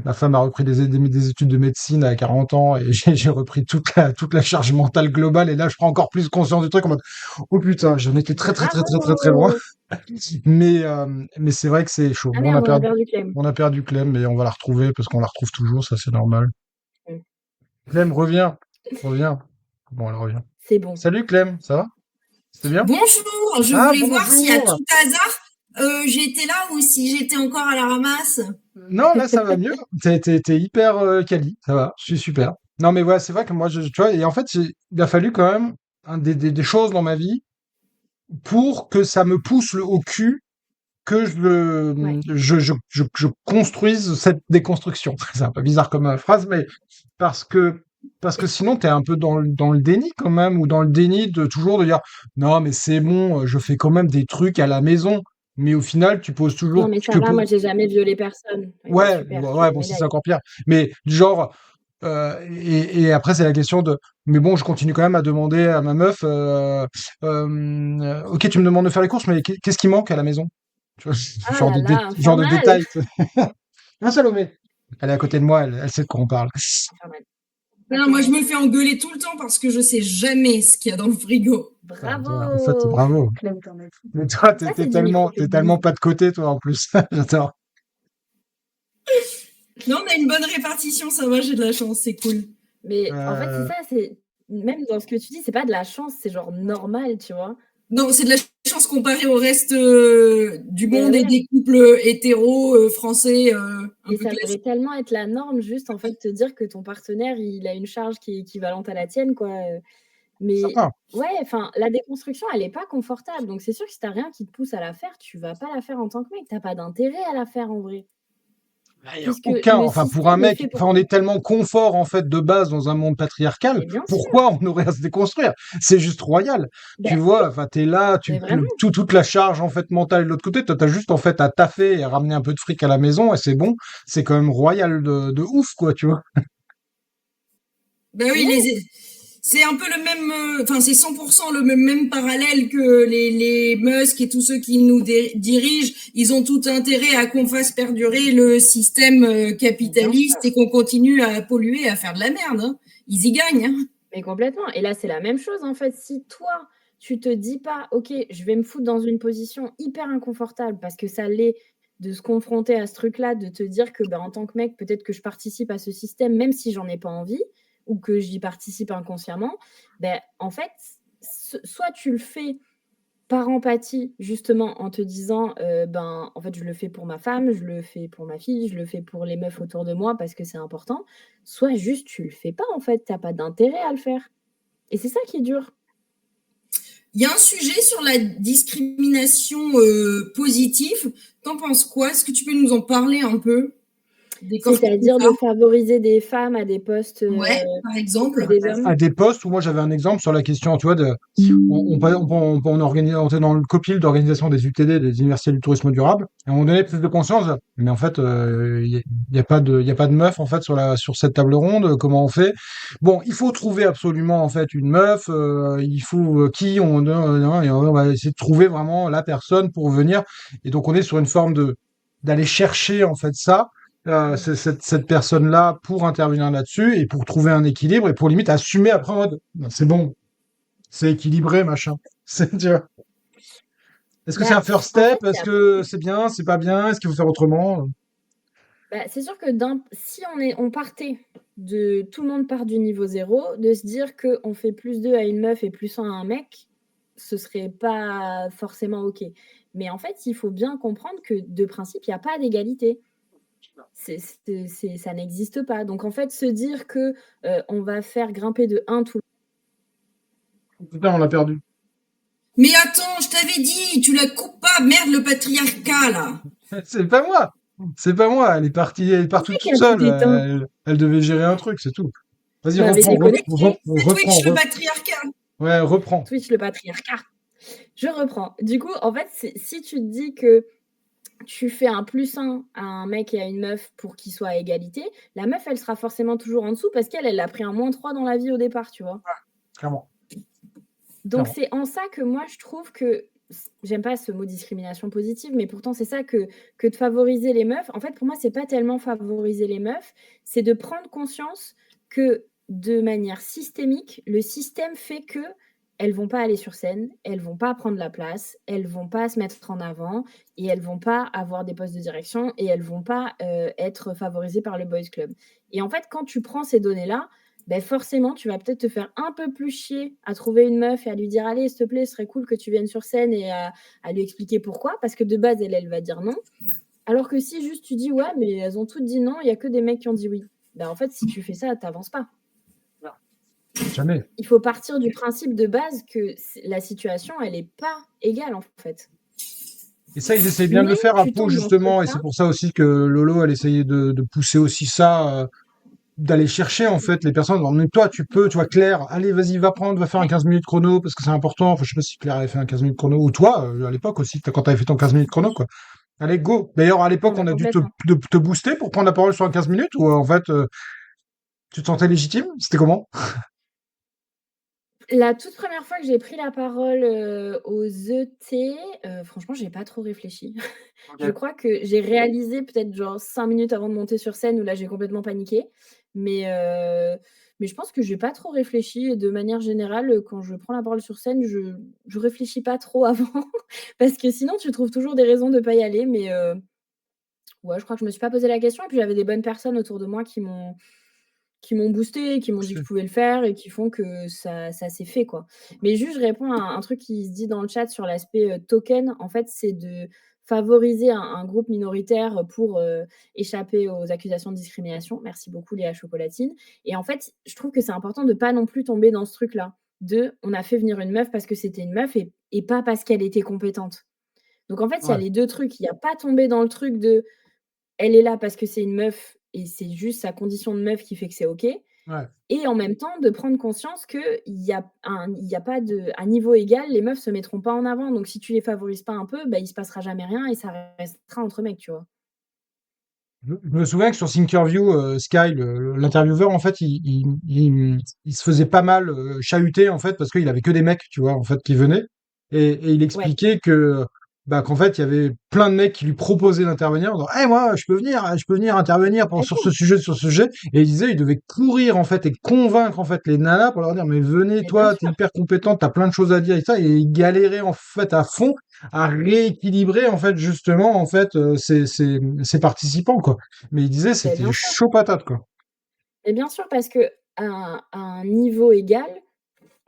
Ma femme a repris des études de médecine à 40 ans et j'ai repris toute la charge mentale globale. Et là, je prends encore plus conscience du truc en mode, oh putain, j'en étais très, très, très, très, très, très loin. Bravo! Mais c'est vrai que c'est chaud. Ah Bon, merde, on a perdu Clem. on a perdu Clem, mais on va la retrouver parce qu'on la retrouve toujours, ça c'est normal. Mm. Clem, reviens, reviens. Bon, elle revient. C'est bon. Salut Clem, ça va? C'était bien? Bonjour, je Ah, voulais voir si à bonjour! tout hasard j'étais là ou si j'étais encore à la ramasse. Non, là, ça va mieux. T'es hyper quali, ça va, je suis super. Non, mais ouais, c'est vrai que moi, tu vois, et en fait, il a fallu quand même des choses dans ma vie pour que ça me pousse au cul que Ouais. je construise cette déconstruction. C'est un peu bizarre comme phrase, mais parce que, parce que sinon, tu es un peu dans le déni quand même, ou dans le déni de toujours de dire non, mais c'est bon, je fais quand même des trucs à la maison. Mais au final, tu poses Non, toujours, mais ça va, moi, j'ai jamais violé personne. Ouais, bah ouais, super, tu as ouais, une bon, ça, c'est médaille. encore pire. Mais du genre, et après, c'est la question de, mais bon, je continue quand même à demander à ma meuf, ok, tu me demandes de faire les courses, mais qu'est-ce qui manque à la maison? Tu vois, Ah là là, genre de infernal! détail. Ah, Salomé. Elle est à côté de moi, elle sait de quoi on parle. Infernal. Non, moi je me fais engueuler tout le temps parce que je sais jamais ce qu'il y a dans le frigo. Ah, toi, en fait, Bravo! bravo. Mais toi, Ça, c'est du t'es micro-féminisme. tellement pas de côté, toi, en plus. J'adore. Non, on a une bonne répartition, ça va, j'ai de la chance, c'est cool. Mais en fait, c'est Euh, ça, c'est même dans ce que tu dis, c'est pas de la chance, c'est genre normal, tu vois? Non, c'est de la chance comparée au reste du Ben monde et ouais, des couples hétéros français un et peu ça devrait classiques. tellement être la norme, juste en fait te dire que ton partenaire, il a une charge qui est équivalente à la tienne, quoi. Mais certain. ouais, enfin, la déconstruction, elle est pas confortable. Donc c'est sûr que si tu as rien qui te pousse à la faire, tu vas pas la faire en tant que mec. Tu as pas d'intérêt à la faire en vrai. Il y a Puisque aucun, le enfin, pour un système est mec, fait pour enfin, on ça. est tellement confort, en fait, de base dans un monde patriarcal. Mais bien sûr, Pourquoi on aurait à se déconstruire? C'est juste royal. Tu ben, vois, enfin, t'es là, mais vraiment. toute la charge, en fait, mentale de l'autre côté, toi, t'as juste, en fait, à taffer et à ramener un peu de fric à la maison et c'est bon. C'est quand même royal de ouf, quoi, tu vois. Ben oui, Ouais, c'est un peu le même, enfin c'est 100% le même parallèle que les Musk et tous ceux qui nous dirigent. Ils ont tout intérêt à qu'on fasse perdurer le système mais bien capitaliste et sûr. qu'on continue à polluer, à faire de la merde. Hein. Ils y gagnent. Hein. Mais complètement. Et là, c'est la même chose en fait. Si toi, tu te dis pas, OK, je vais me foutre dans une position hyper inconfortable parce que ça l'est de se confronter à ce truc-là, de te dire que ben, en tant que mec, peut-être que je participe à ce système, même si j'en ai pas envie. ou que j'y participe inconsciemment, ben, en fait, soit tu le fais par empathie, justement, en te disant, ben, en fait, je le fais pour ma femme, je le fais pour ma fille, je le fais pour les meufs autour de moi parce que c'est important, soit juste tu le fais pas, en fait, tu as pas d'intérêt à le faire et c'est ça qui est dur. Il y a un sujet sur la discrimination positive. T'en penses quoi? Est-ce que tu peux nous en parler un peu? Décortiquer C'est-à-dire ça? de favoriser des femmes à des postes, Ouais, par exemple. que des hommes? À des postes où moi j'avais un exemple sur la question, tu vois, on était dans le COPIL d'organisation des UTD, des universités du tourisme durable, et on donnait plus de conscience, mais en fait, il y a pas de meuf en fait sur cette table ronde. Comment on fait? Bon, il faut trouver absolument en fait une meuf, il faut et on va essayer de trouver vraiment la personne pour venir, et donc on est sur une forme de d'aller chercher en fait ça cette personne-là pour intervenir là-dessus et pour trouver un équilibre et pour limite assumer après en mode ben, c'est bon, c'est équilibré, machin. Tu vois. Est-ce que c'est Bah, un first en fait, step? Est-ce que c'est bien? C'est pas bien? Est-ce qu'il faut faire autrement? bah, c'est sûr que si on partait de tout le monde part du niveau zéro, de se dire qu'on fait plus 2 à une meuf et plus 1 à un mec, ce serait pas forcément OK. Mais en fait, il faut bien comprendre que de principe, il y a pas d'égalité. Ça n'existe pas. Donc en fait, se dire que, on va faire grimper de 1 tout Putain, on l'a perdu. Mais attends, je t'avais dit, tu la coupes pas. Merde, le patriarcat, là. C'est pas moi. C'est pas moi. Elle est partie qui toute a tout seule. éteint? Elle devait gérer un truc, c'est tout. Vas-y, Vous m'avez déconnecté. C'est Twitch, le patriarcat. Ouais, reprends. Twitch, le patriarcat. Je reprends. Du coup, en fait, si tu te dis que tu fais un +1 à un mec et à une meuf pour qu'ils soient à égalité, la meuf, elle sera forcément toujours en dessous parce qu'elle a pris un -3 dans la vie au départ, tu vois? Clairement. Donc Clairement. c'est en ça que moi je trouve que j'aime pas ce mot discrimination positive, mais pourtant c'est ça que de favoriser les meufs. En fait, pour moi, c'est pas tellement favoriser les meufs, c'est de prendre conscience que de manière systémique, le système fait que elles vont pas aller sur scène, elles vont pas prendre la place, elles vont pas se mettre en avant et elles vont pas avoir des postes de direction et elles vont pas être favorisées par le boys club. Et en fait, quand tu prends ces données-là, ben forcément, tu vas peut-être te faire un peu plus chier à trouver une meuf et à lui dire allez, s'il te plaît, ce serait cool que tu viennes sur scène et à lui expliquer pourquoi, parce que de base, elle va dire non. Alors que si juste tu dis ouais, mais elles ont toutes dit non, il n'y a que des mecs qui ont dit oui. Ben en fait, si tu fais ça, tu n'avances pas. Jamais. Il faut partir du principe de base que la situation, elle n'est pas égale en fait. Et ça, ils essayent bien de le Mais faire à tu Pau, tombes dans ce justement, et truc-là. c'est pour ça aussi que Lolo, elle essayait de pousser aussi ça, d'aller chercher, en fait, les personnes. Alors, mais toi, tu peux, tu vois, Claire, allez, vas-y, va faire un 15 minutes chrono, parce que c'est important. Enfin, je sais pas si Claire avait fait un 15 minutes chrono, ou toi, à l'époque aussi, quand t'avais fait ton 15 minutes chrono, quoi. Allez, go. D'ailleurs, à l'époque, Ah bah on a dû complètement. te booster pour prendre la parole sur un 15 minutes, ou en fait, tu te sentais légitime? C'était comment? La toute première fois que j'ai pris la parole, aux ET, franchement, j'ai pas trop réfléchi. Je Ok. crois que j'ai réalisé peut-être genre 5 minutes avant de monter sur scène où là, j'ai complètement paniqué. Mais je pense que j'ai pas trop réfléchi et de manière générale, quand je prends la parole sur scène, je réfléchis pas trop avant parce que sinon tu trouves toujours des raisons de pas y aller. Ouais, je crois que je me suis pas posé la question et puis j'avais des bonnes personnes autour de moi qui m'ont boosté, qui m'ont dit que je pouvais le faire et qui font que ça s'est fait, quoi. Mais juste, je réponds à un truc qui se dit dans le chat sur l'aspect, token. En fait, c'est de favoriser un groupe minoritaire pour, échapper aux accusations de discrimination. Merci beaucoup Léa Chocolatine et en fait, je trouve que c'est important de pas non plus tomber dans ce truc-là, on a fait venir une meuf parce que c'était une meuf et pas parce qu'elle était compétente. Donc en fait, il y a Ouais, les 2 trucs. Il y a pas tomber dans le truc de elle est là parce que c'est une meuf et c'est juste sa condition de meuf qui fait que c'est OK ouais. et en même temps de prendre conscience qu'il y a pas de à niveau égal, les meufs se mettront pas en avant. Donc si tu les favorises pas un peu, bah, il se passera jamais rien et ça restera entre mecs, tu vois? Je me souviens que sur Thinkerview, Sky, l'intervieweur, en fait, il se faisait pas mal chahuter, en fait, parce qu'il avait que des mecs, tu vois, en fait, qui venaient. Et il Ouais, expliquait bah, qu'en fait, il y avait plein de mecs qui lui proposaient d'intervenir, en disant, hey, moi, je peux venir intervenir sur ce complètement, sujet, sur ce sujet. Et il disait, il devait courir, en fait, et convaincre, en fait, les nanas pour leur dire, mais venez, mais bien toi, t'es sûr. hyper compétente, t'as plein de choses à dire et ça. Et il galérait, en fait, à fond à rééquilibrer, en fait, justement, en fait, ces participants, quoi. Mais il disait Mais c'était bien sûr. chaud patate, quoi. Mais bien sûr parce que à un niveau égal,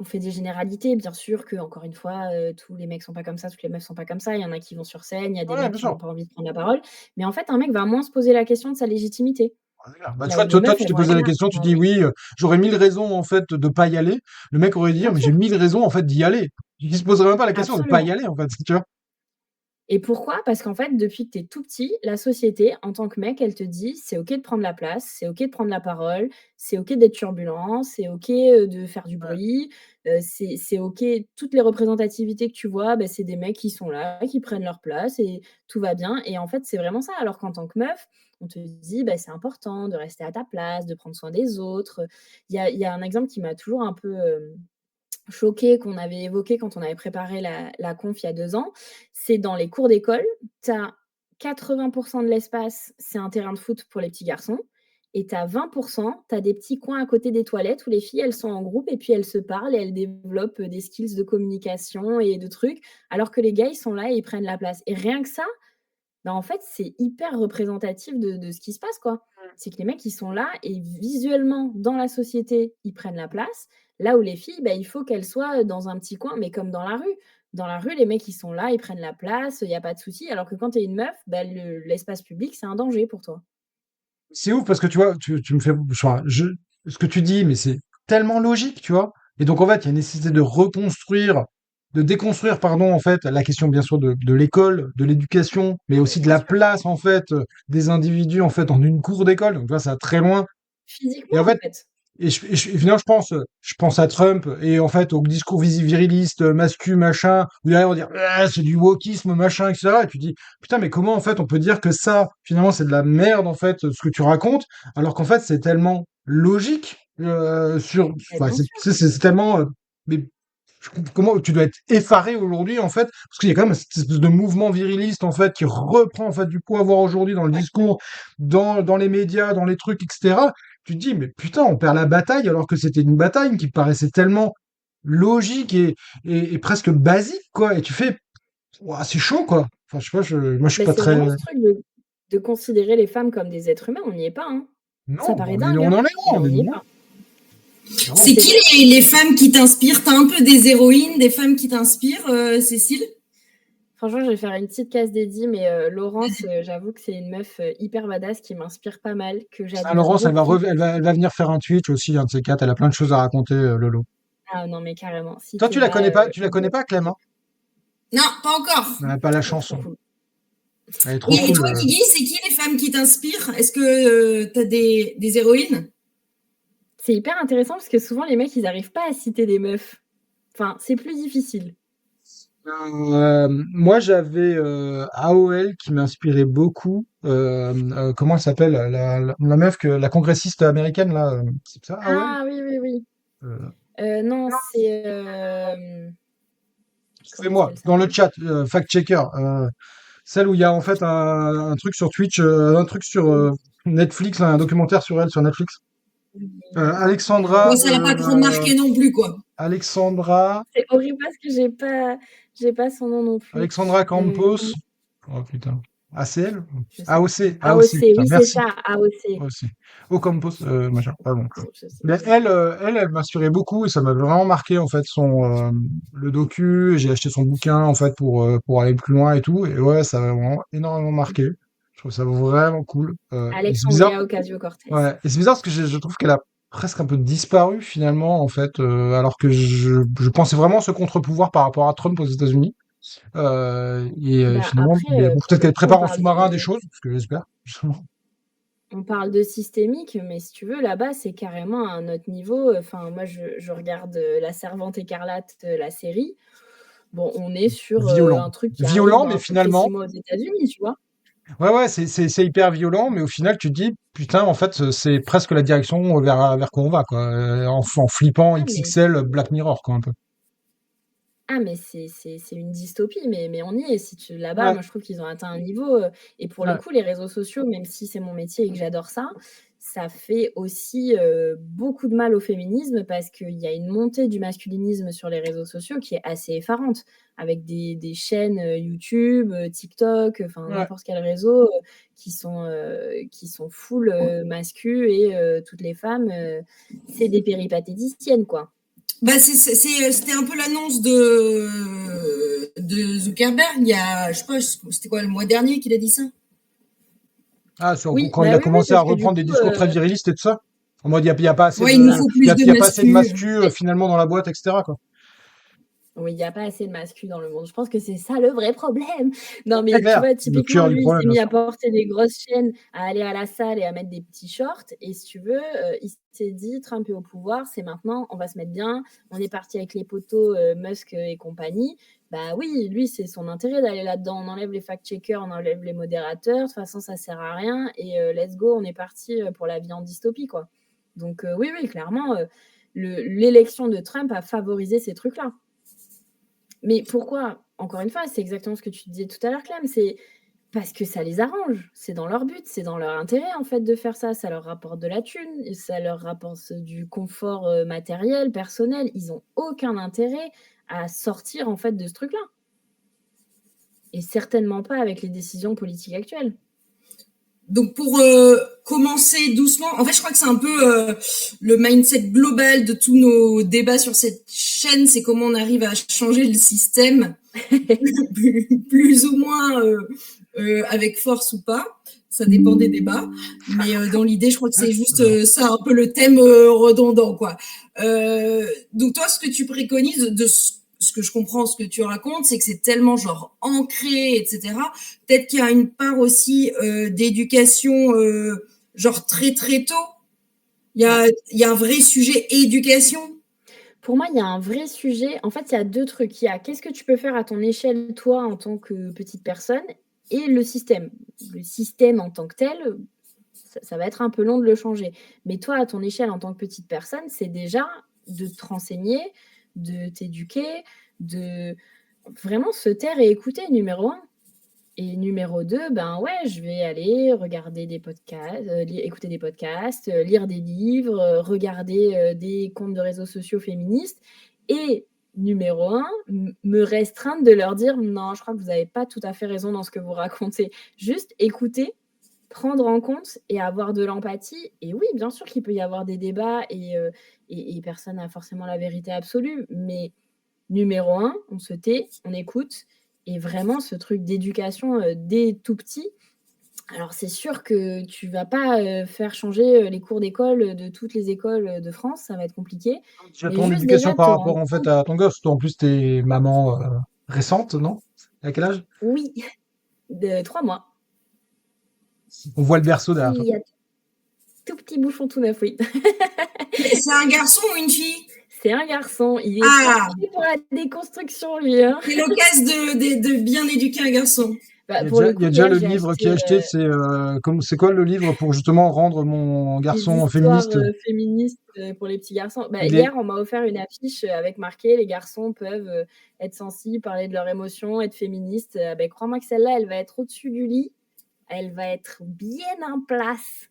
on fait des généralités, bien sûr que encore une fois, tous les mecs sont pas comme ça, toutes les meufs sont pas comme ça. Il y en a qui vont sur scène, il y a des Ouais, mecs bien qui n'ont sûr. pas envie de prendre la parole. Mais en fait, un mec va moins se poser la question de sa légitimité. Ouais, c'est clair. Bah, tu Là vois, où les toi, meufs, tu elles t'es vont être posé la là: question, tu «Ah dis oui». oui, j'aurais 1000 raisons en fait de pas y aller. Le mec aurait dit, ah, Bien mais j'ai sûr, 1000 raisons en fait d'y aller. Il se poserait même pas la question de pas y absolument. aller en fait, tu vois. Et pourquoi? Parce qu'en fait, depuis que tu es tout petit, la société, en tant que mec, elle te dit: «C'est OK de prendre la place, c'est OK de prendre la parole, c'est OK d'être turbulent, c'est OK, de faire du Ouais. bruit, c'est OK». Toutes les représentativités que tu vois, bah, c'est des mecs qui sont là, qui prennent leur place et tout va bien et en fait, c'est vraiment ça. Alors qu'en tant que meuf, on te dit: «Bah, c'est important de rester à ta place, de prendre soin des autres». Il y a un exemple qui m'a toujours un peu, choquée qu'on avait évoqué quand on avait préparé la conf il y a 2 ans, c'est dans les cours d'école, tu as 80 de l'espace, c'est un terrain de foot pour les petits garçons et tu as 20 tu as des petits coins à côté des toilettes où les filles, elles sont en groupe et puis elles se parlent et elles développent, des skills de communication et de trucs, alors que les gars, ils sont là et ils prennent la place et rien que ça, bah, en fait, c'est hyper représentatif de ce qui se passe, quoi. C'est que les mecs, ils sont là et visuellement, dans la société, ils prennent la place. Là où les filles, bah, il faut qu'elles soient, dans un petit coin, mais comme dans la rue. Dans la rue, les mecs, ils sont là, ils prennent la place, il y a pas de souci. Alors que quand tu es une meuf, bah, l'espace public, c'est un danger pour toi. C'est ouf parce que tu vois, tu me fais, enfin, ce que tu dis, mais c'est tellement logique, tu vois. Et donc en fait, il y a une nécessité de reconstruire, de déconstruire, pardon, en fait, la question bien sûr de l'école, de l'éducation, mais Ah mais aussi de bien la sûr, place en fait des individus en fait en une cour d'école. Donc tu vois, ça va très loin. Et physiquement, en en fait, fait. et finalement, je pense à Trump et en fait au discours viriliste, mascu, machin, où derrière on va dire ah, c'est du wokisme, machin, etc. Et tu dis putain, mais comment en fait on peut dire que ça, finalement, c'est de la merde en fait ce que tu racontes, alors qu'en fait c'est tellement logique Mais enfin, bien sûr. c'est tellement, mais comment tu dois être effaré aujourd'hui en fait, parce qu'il y a quand même cette espèce de mouvement viriliste en fait qui reprend en fait du pouvoir aujourd'hui dans le Ouais. discours, dans les médias, dans les trucs, etc. Tu te dis, mais putain, on perd la bataille alors que c'était une bataille qui paraissait tellement logique et presque basique, quoi. Et tu fais, ouah, c'est chaud, quoi. Enfin, je sais pas, moi, je suis Mais pas c'est très. vraiment ce truc de considérer les femmes comme des êtres humains, on n'y est pas, hein. Ça Non, paraît dingue, on hein, en est mais loin, on on est n'y est loin. pas. Clairement. C'est C'est qui les femmes qui t'inspirent? T'as un peu des héroïnes, des femmes qui t'inspirent, Cécile? Franchement, je vais faire une petite case dédiée, mais Laurence, j'avoue que c'est une meuf, hyper badass qui m'inspire pas mal, que j'admire Saint-Laurence, beaucoup. elle va venir faire un Twitch aussi, un de ces quatre. Elle a plein de choses à raconter, Lolo. Ah non, mais carrément, si Toi, tu es là, tu la connais pas, Clem, hein? Non, pas encore. Elle n'a pas la elle est trop chanson. cool. Elle est trop Et cool. toi, Guigui, c'est qui les femmes qui t'inspirent? Est-ce que tu as des héroïnes? C'est hyper intéressant parce que souvent les mecs, ils arrivent pas à citer des meufs. Enfin, c'est plus difficile. Moi, j'avais AOL qui m'inspirait beaucoup. Comment elle s'appelle? La meuf la congressiste américaine, là. C'est ça, AOL? Ah oui, oui, oui. Euh, Non, c'est, comment est-ce Suivez-moi, qu'elle dans le s'appelle? chat, fact-checker. Celle où il y a en fait un truc sur Twitch, un truc sur Oui, Netflix, là, un documentaire sur elle sur Netflix. oui. Alexandra, Bon, ça l'a pas trop marqué non plus, quoi. Alexandra, C'est horrible parce que j'ai pas son nom non plus. Alexandra Campos. Comment Oh putain. ACL? je sais plus. AOC, AOC, AOC, putain, oui, c'est merci. ça, AOC. Aussi. Ocampos, machin, pardon. Je sais Mais plus. elle m'inspirait beaucoup et ça m'avait vraiment marqué en fait le docu. J'ai acheté son bouquin en fait pour aller plus loin et tout. Et ouais, ça m'a vraiment énormément marqué. Je trouve ça vraiment cool. Et c'est bizarre. Alexandria Ocasio-Cortez. Ouais. Et c'est bizarre parce que je trouve qu'elle a presque un peu disparu finalement en fait, alors que je pensais vraiment ce contre-pouvoir par rapport à Trump aux États-Unis. Bah, Finalement, après, mais bon, pour peut-être le qu'elle coup, on prépare en parle sous-marin des de choses, parce que j'espère. on parle de systémique, mais si tu veux, là-bas, c'est carrément à un autre niveau. Enfin, moi, je regarde, La Servante écarlate, la série. Bon, on est sur, Violent. un truc qui arrive Violent, à mais peu près 6 finalement, mois aux États-Unis, tu vois? ouais, ouais, c'est hyper violent, mais au final, tu te dis, putain, en fait, c'est presque la direction vers quoi on va, quoi. En flippant Ah mais XXL Black Mirror, quoi, un peu. Ah, mais c'est une dystopie, mais on y est. Si tu là-bas, Ouais, moi, je trouve qu'ils ont atteint un niveau, et pour le ouais, coup, les réseaux sociaux, même si c'est mon métier et que j'adore ça, ça fait aussi, beaucoup de mal au féminisme parce qu'il y a une montée du masculinisme sur les réseaux sociaux qui est assez effarante avec des chaînes, YouTube, TikTok, enfin ouais. n'importe quel réseau, qui sont full, mascu et toutes les femmes, c'est des péripatéticiennes, quoi. Bah, c'était un peu l'annonce de Zuckerberg. Il y a, je sais pas, c'était quoi, le mois dernier qu'il a dit ça? Ah, Oui, quand il bah a oui, oui, commencé à parce que du reprendre des coup, discours très virilistes et tout ça. En mode, il y a pas assez Ouais, il de, nous ça. faut plus de il y a pas assez de mascu. mascu, Mais finalement, dans la boîte, etc., quoi. oui, il y a pas assez de masculins dans le monde. Je pense que c'est ça le vrai problème. Non, C'est mais tu clair. vois, Le typiquement, cœur du lui, il problème, s'est bien mis à sûr. porter des grosses chaînes, à aller à la salle et à mettre des petits shorts. Et si tu veux, il s'est dit, Trump est au pouvoir, c'est maintenant, on va se mettre bien. On est parti avec les poteaux, Musk et compagnie. Bah oui, lui, c'est son intérêt d'aller là-dedans. On enlève les fact-checkers, on enlève les modérateurs. De toute façon, ça sert à rien. Et let's go, on est parti pour la vie en dystopie, quoi. Donc oui, oui, clairement, l'élection de Trump a favorisé ces trucs-là. Mais pourquoi? Encore une fois, c'est exactement ce que tu disais tout à l'heure, Clem, c'est parce que ça les arrange. C'est dans leur but, c'est dans leur intérêt, en fait, de faire ça. Ça leur rapporte de la thune, et ça leur rapporte du confort, matériel, personnel. Ils ont aucun intérêt à sortir, en fait, de ce truc-là et certainement pas avec les décisions politiques actuelles. Donc pour commencer doucement, en fait, je crois que c'est un peu le mindset global de tous nos débats sur cette chaîne, c'est comment on arrive à changer le système, plus ou moins avec force ou pas. Ça dépend des débats, mais dans l'idée, je crois que c'est juste ça un peu le thème redondant, quoi. Donc toi, ce que tu préconises de ce que je comprends, ce que tu racontes, c'est que c'est tellement genre ancré, etc. Peut-être qu'il y a une part aussi d'éducation, genre très très tôt. Ouais. Il y a un vrai sujet éducation. Pour moi, il y a un vrai sujet. En fait, il y a 2 trucs. Il y a qu'est-ce que tu peux faire à ton échelle, toi, en tant que petite personne et le système. Le système en tant que tel, ça va être un peu long de le changer. Mais toi, à ton échelle, en tant que petite personne, c'est déjà de te renseigner, de t'éduquer, de vraiment se taire et écouter, numéro un. Et numéro 2, ben ouais, je vais aller regarder des podcasts, écouter des podcasts, lire des livres, regarder des comptes de réseaux sociaux féministes. Et numéro un, me restreindre de leur dire non, je crois que vous n'avez pas tout à fait raison dans ce que vous racontez. Juste écouter, prendre en compte et avoir de l'empathie. Et oui, bien sûr qu'il peut y avoir des débats et personne n'a forcément la vérité absolue. Mais numéro un, on se tait, on écoute. Et vraiment, ce truc d'éducation dès tout petit. Alors, c'est sûr que tu vas pas faire changer les cours d'école de toutes les écoles de France, ça va être compliqué. Déjà, Mais ton juste éducation déjà par te rapport, rendre en fait, compte, à ton gosse. Toi, en plus, t'es maman, récente, non? À quel âge? oui, de 3 mois. On voit le berceau derrière toi. Il y a tout petit bouchon tout neuf, oui. C'est un garçon ou une fille? C'est un garçon, il est pas Ah, prêt pour la déconstruction, lui. Hein. c'est l'occasion de bien éduquer un garçon. Bah, pour le Il y a coup, déjà hier, le j'ai livre qui acheté est acheté, c'est quoi le livre pour justement rendre mon des garçon histoires féministe? féministes pour les petits garçons. Bah, Il est, hier, on m'a offert une affiche avec marqué les garçons peuvent être sensibles, parler de leurs émotions, être féministes. Ben, crois-moi que celle-là, elle va être au-dessus du lit. Elle va être bien en place.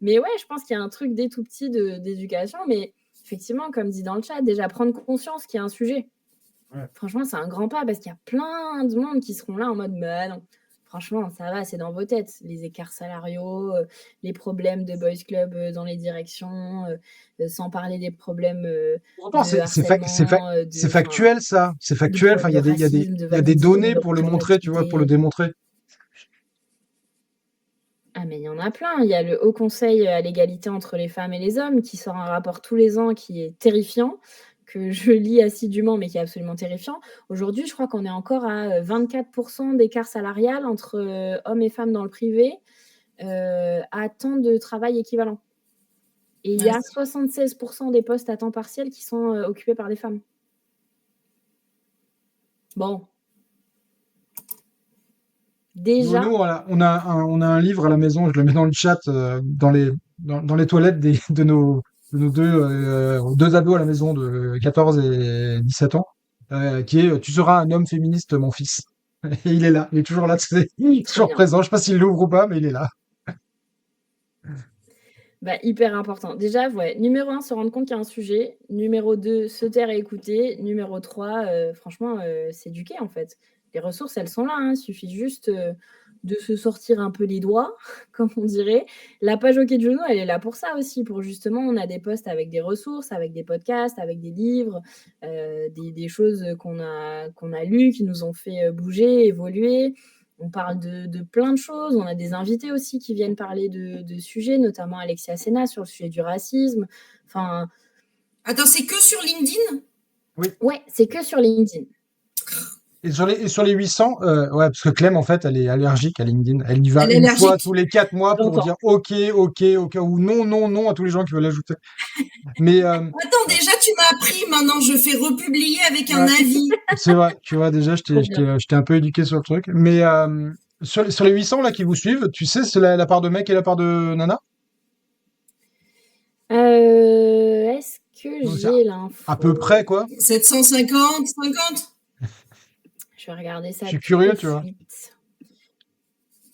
Mais ouais, je pense qu'il y a un truc dès tout petit d'éducation. Mais effectivement, comme dit dans le chat, déjà prendre conscience qu'il y a un sujet. ouais. Franchement, c'est un grand pas parce qu'il y a plein de monde qui seront là en mode bah non. Franchement, ça va, c'est dans vos têtes. Les écarts salariaux, les problèmes de boys club dans les directions, sans parler des problèmes Pourtant, de harcèlement, c'est factuel, ça. C'est factuel. Enfin, de racisme, de il y a des validité, données de pour le montrer, tu vois, pour le représentativité. démontrer. Ah, mais il y en a plein. Il y a le Haut Conseil à l'égalité entre les femmes et les hommes qui sort un rapport tous les ans qui est terrifiant, que je lis assidûment, mais qui est absolument terrifiant. Aujourd'hui, je crois qu'on est encore à 24% d'écart salarial entre hommes et femmes dans le privé à temps de travail équivalent. Et il y Ouais, a 76% des postes à temps partiel qui sont occupés par des femmes. Bon, Nous, déjà, on a un livre à la maison, je le mets dans le chat, dans les toilettes de nos deux ados à la maison de 14 et 17 ans. qui est Tu seras un homme féministe, mon fils. Et il est là, il est toujours là, il est Trop toujours bien. présent. Je sais pas s'il l'ouvre ou pas, mais il est là. Bah, hyper important. Déjà, ouais, numéro 1, se rendre compte qu'il y a un sujet. Numéro 2, se taire et écouter. Numéro 3, franchement, s'éduquer, en fait. Les ressources, elles sont là, hein. Il suffit juste, de se sortir un peu les doigts, comme on dirait. La page OK de Juno, elle est là pour ça aussi, pour justement on a des posts avec des ressources, avec des podcasts, avec des livres, des choses, qu'on a lues, qui nous ont fait, bouger, évoluer. On parle de plein de choses. On a des invités aussi qui viennent parler de sujets, notamment Alexia Sena sur le sujet du racisme. Enfin, Attends, c'est que sur LinkedIn? Oui. ouais, c'est que sur LinkedIn. Et sur les 800, ouais, parce que Clem, en fait, elle est allergique à LinkedIn. Elle y va Elle est une fois allergique. tous les 4 mois pour J'entends. dire OK, OK, OK, ou non, non, non à tous les gens qui veulent l'ajouter. Mais Attends, déjà, tu m'as appris. Maintenant, je fais republier avec un ouais, avis. c'est vrai, tu vois, déjà, Trop bien. je t'ai un peu éduqué sur le truc. Mais sur les 800 là qui vous suivent, tu sais, c'est la part de mec et la part de nana? Est-ce que Donc, c'est j'ai à peu l'info? près, quoi. 750, 50? Je vais regarder Je ça suis tout de curieux, tu vois. suite.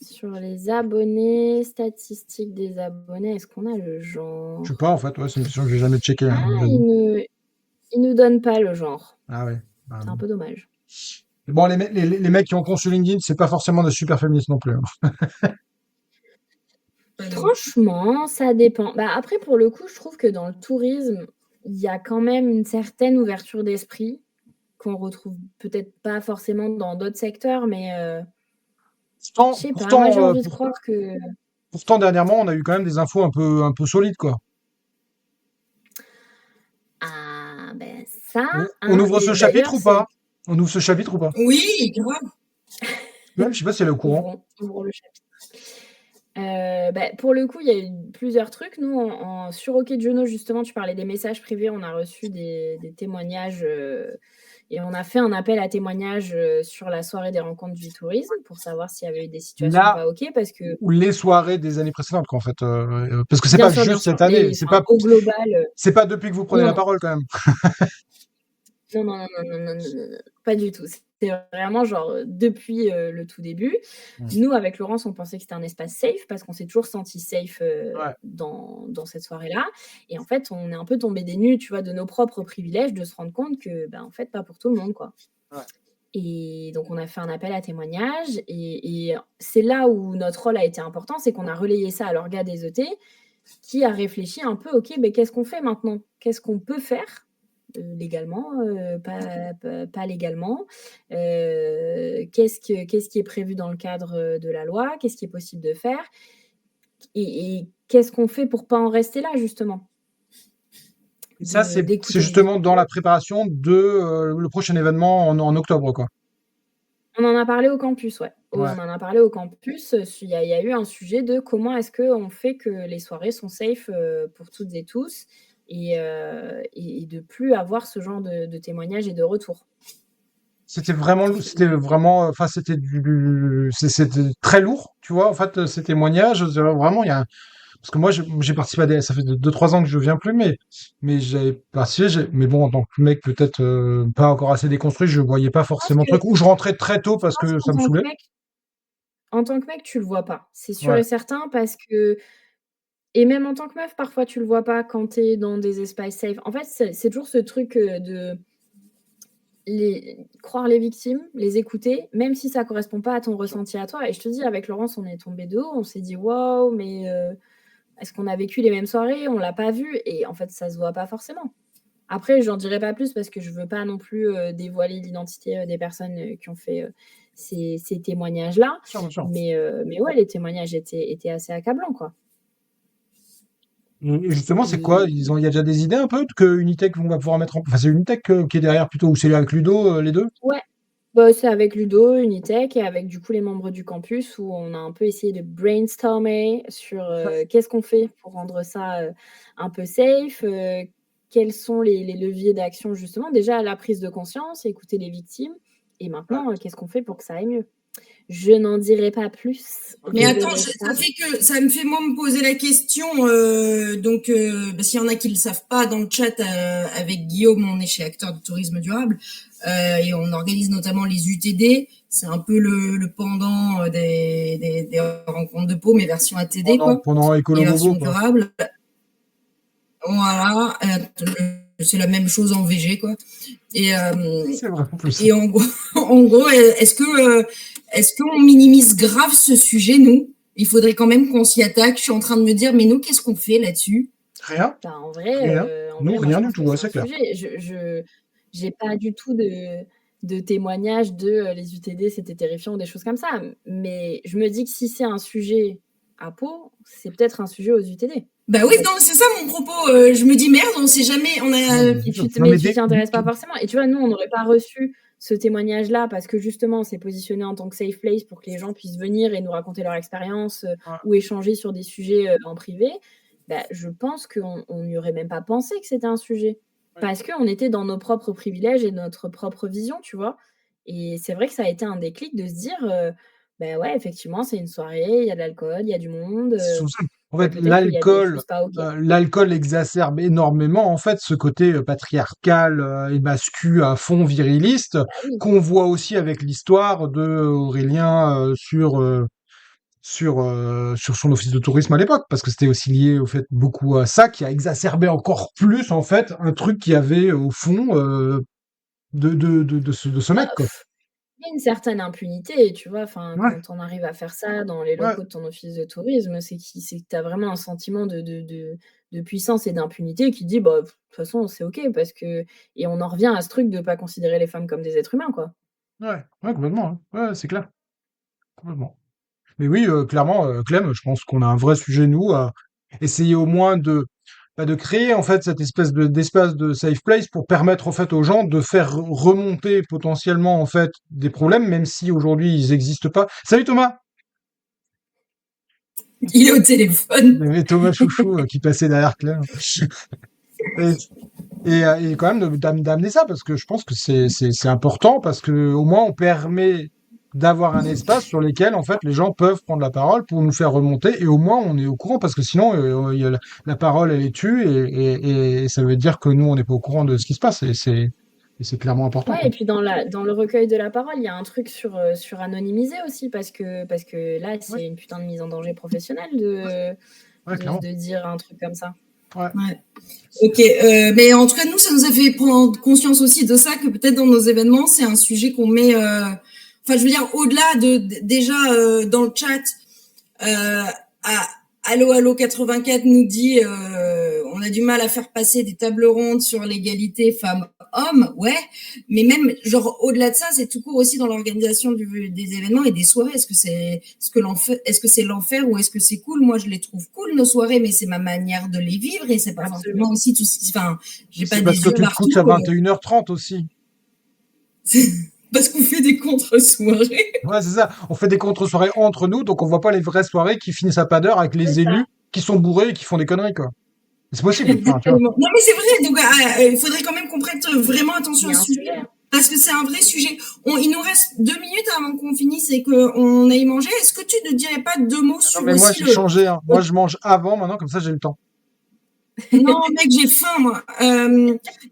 Sur les abonnés, statistiques des abonnés, est-ce qu'on a le Je sais genre? pas, en fait, ouais, c'est une question que j'ai jamais checkée, Ah, hein, il j'avoue. nous, il nous donne pas le genre. Ah ouais. Bah, C'est un peu dommage. bon, les mecs qui ont conçu LinkedIn, c'est pas forcément des super féministes non plus, hein. Pas non plus. Franchement, ça dépend. Bah, après, pour le coup, je trouve que dans le tourisme, il y a quand même une certaine ouverture d'esprit qu'on retrouve peut-être pas forcément dans d'autres secteurs, mais je Pourtant, sais pas. Moi, j'ai pourtant, envie de croire que pourtant, dernièrement, on a eu quand même des infos un peu solides, quoi. ah ben ça, On hein. ouvre ce Et d'ailleurs, chapitre ou c'est pas? On ouvre ce chapitre ou pas? Oui, grave. Même, je sais pas si elle est au courant. ouvrons le chapitre. Bah, pour le coup, il y a eu plusieurs trucs. Nous, sur OK Juno, justement, tu parlais des messages privés. On a reçu des témoignages et on a fait un appel à témoignages sur la soirée des rencontres du tourisme pour savoir s'il y avait eu des situations Là, pas OK. Parce que, ou les soirées des années précédentes, quoi, en fait. Parce que c'est pas bien juste sûr, cette année. enfin, au global, C'est pas depuis que vous prenez non, la non. parole, quand même. Non, non, non, non, non, non, non, non, non, pas du tout. C'est vraiment genre depuis le tout début. Mm. Nous, avec Laurence, on pensait que c'était un espace safe parce qu'on s'est toujours senti safe Ouais. dans cette soirée-là. Et en fait, on est un peu tombé des nues, tu vois, de nos propres privilèges, de se rendre compte que, ben, en fait, pas pour tout le monde, quoi. Ouais. Et donc, on a fait un appel à témoignages. Et c'est là où notre rôle a été important, c'est qu'on a relayé ça à l'orga des ET qui a réfléchi un peu, OK, mais qu'est-ce qu'on fait maintenant? Qu'est-ce qu'on peut faire légalement, pas légalement? Qu'est-ce qui est prévu dans le cadre de la loi? Qu'est-ce qui est possible de faire? Et qu'est-ce qu'on fait pour pas en rester là, justement? Et ça, c'est D'écouter les justement dans victimes. la préparation de le prochain événement en octobre, quoi. On en a parlé au campus, ouais. Ouais. On en a parlé au campus. Il y a eu un sujet de comment est-ce qu'on fait que les soirées sont safe pour toutes et tous et de plus avoir ce genre de témoignages et de retours. C'était vraiment, enfin, c'était très lourd, tu vois, en fait, ces témoignages. Vraiment, parce que moi, j'ai participé ça fait 2-3 ans que je viens plus, mais j'avais participé, mais bon, en tant que mec, peut-être pas encore assez déconstruit, je voyais pas Je pense forcément le que, truc, ou je rentrais très tôt je parce pense que ça qu'en me tant que saoulait. mec, tu le vois pas. C'est sûr Ouais. et certain parce que et même en tant que meuf, parfois tu le vois pas quand tu es dans des espaces safe. En fait, c'est toujours ce truc de croire les victimes, les écouter, même si ça correspond pas à ton ressenti à toi. Et je te dis, avec Laurence, on est tombé de haut, on s'est dit waouh, mais est-ce qu'on a vécu les mêmes soirées? On l'a pas vu, et en fait, ça se voit pas forcément. Après, j'en dirai pas plus parce que je veux pas non plus dévoiler l'identité des personnes qui ont fait ces témoignages-là. Bien sûr, bien sûr. Mais ouais, les témoignages étaient assez accablants, quoi. Et justement, c'est quoi? Et Il y a déjà des idées un peu que Unitech va pouvoir mettre en. Enfin, c'est Unitech qui est derrière plutôt, ou c'est avec Ludo, les deux? ouais, bah, c'est avec Ludo, Unitech et avec du coup les membres du campus où on a un peu essayé de brainstormer sur qu'est-ce qu'on fait pour rendre ça un peu safe, quels sont les leviers d'action justement. Déjà la prise de conscience, écouter les victimes et Ouais. maintenant qu'est-ce qu'on fait pour que ça aille mieux. Je n'en dirai pas plus. Mais Je attends, laisse ça fait que ça me fait moi me poser la question. S'il y en a qui le savent pas dans le chat, avec Guillaume, on est chez Acteurs du Tourisme Durable et on organise notamment les UTD. C'est un peu le pendant des rencontres de Pau, mais version ATD pendant et Écolo version Bobo, quoi. durable. Voilà, c'est la même chose en VG quoi. Et C'est vrai en plus. et en gros, est-ce qu'on minimise grave ce sujet, nous? Il faudrait quand même qu'on s'y attaque. Je suis en train de me dire, mais nous, qu'est-ce qu'on fait là-dessus? Rien, Bah, en rien. Nous, vrai, moi, je rien du pense tout, que ouais, c'est un c'est clair. sujet. Je j'ai pas du tout de témoignages de les UTD, c'était terrifiant ou des choses comme ça. Mais je me dis que si c'est un sujet à Pau, c'est peut-être un sujet aux UTD. Bah oui, non, c'est ça mon propos. Je me dis, merde, on sait jamais. On Non, a. mais bien sûr. Non, Mais mais tu t'y intéresses pas forcément. Et tu vois, nous, on n'aurait pas reçu ce témoignage-là parce que justement, on s'est positionné en tant que safe place pour que les gens puissent venir et nous raconter leur expérience Ouais. ou échanger sur des sujets en privé. Bah, je pense qu'on n'y aurait même pas pensé que c'était un sujet. Ouais. Parce qu'on était dans nos propres privilèges et notre propre vision, tu vois. Et c'est vrai que ça a été un déclic de se dire, bah ouais, effectivement, c'est une soirée, il y a de l'alcool, il y a du monde. C'est tout simple. En Bah, fait, peut-être qu'il y a des choses pas OK. l'alcool exacerbe énormément en fait ce côté patriarcal et mascu à fond viriliste Bah oui. qu'on voit aussi avec l'histoire de Aurélien sur son office de tourisme à l'époque, parce que c'était aussi lié au fait beaucoup à ça, qui a exacerbé encore plus en fait un truc qui avait au fond de ce mec Bah, quoi. il y a une certaine impunité, tu vois, enfin, Ouais, quand on arrive à faire ça dans les ouais, locaux de ton office de tourisme, c'est que tu as vraiment un sentiment de puissance et d'impunité qui dit: «Bah, de toute façon, c'est OK» parce que et on en revient à ce truc de pas considérer les femmes comme des êtres humains, quoi. ouais, complètement, hein. Ouais, c'est clair, complètement. Mais oui, clairement, Clem, je pense qu'on a un vrai sujet, nous, à essayer au moins de créer, en fait, cette espèce d'espace de safe place pour permettre, en fait, aux gens de faire remonter potentiellement, en fait, des problèmes, même si aujourd'hui ils n'existent pas. Salut Thomas! Il est au Il téléphone. y avait Thomas Chouchou qui passait derrière Clem. Et, et quand même d'amener ça, parce que je pense que c'est important, parce que au moins on permet d'avoir un espace sur lequel en fait les gens peuvent prendre la parole pour nous faire remonter, et au moins on est au courant, parce que sinon il y a la parole elle est tue, et ça veut dire que nous on n'est pas au courant de ce qui se passe, et c'est clairement important, Ouais quoi. et puis dans le recueil de la parole, il y a un truc sur anonymiser aussi parce que là, Ouais, c'est une putain de mise en danger professionnelle ouais, clairement. de dire un truc comme ça. Ouais. Ouais. Ok, mais en tout cas, nous, ça nous a fait prendre conscience aussi de ça, que peut-être dans nos événements, c'est un sujet qu'on met. Enfin, je veux dire, au-delà déjà dans le chat, à Allo Allo 84 nous dit, on a du mal à faire passer des tables rondes sur l'égalité femmes-hommes, ouais, mais même genre au-delà de ça, c'est tout court aussi dans l'organisation des événements et des soirées. Est-ce que c'est l'enfer ou est-ce que c'est cool? Moi, je les trouve cool nos soirées, mais c'est ma manière de les vivre et c'est pas Absolument. forcément aussi tout ce qui. Enfin, j'ai pas C'est des parce que yeux tu te partout. couches à 21h30 aussi. Parce qu'on fait des contre-soirées. Ouais, c'est ça. On fait des contre-soirées entre nous, donc on voit pas les vraies soirées qui finissent à pas d'heure avec C'est les ça. élus qui sont bourrés et qui font des conneries, quoi. C'est possible, enfin, tu vois. Non, mais c'est vrai. Donc, il faudrait quand même qu'on prête vraiment attention Il y à a ce un sujet. sujet. Parce que c'est un vrai sujet. Il nous reste 2 minutes avant qu'on finisse et qu'on aille manger. Est-ce que tu ne dirais pas 2 mots Non, sur mais moi, aussi j'ai changé, hein. Moi, je mange avant, maintenant, comme ça, j'ai le temps. Non, mec, j'ai faim, moi.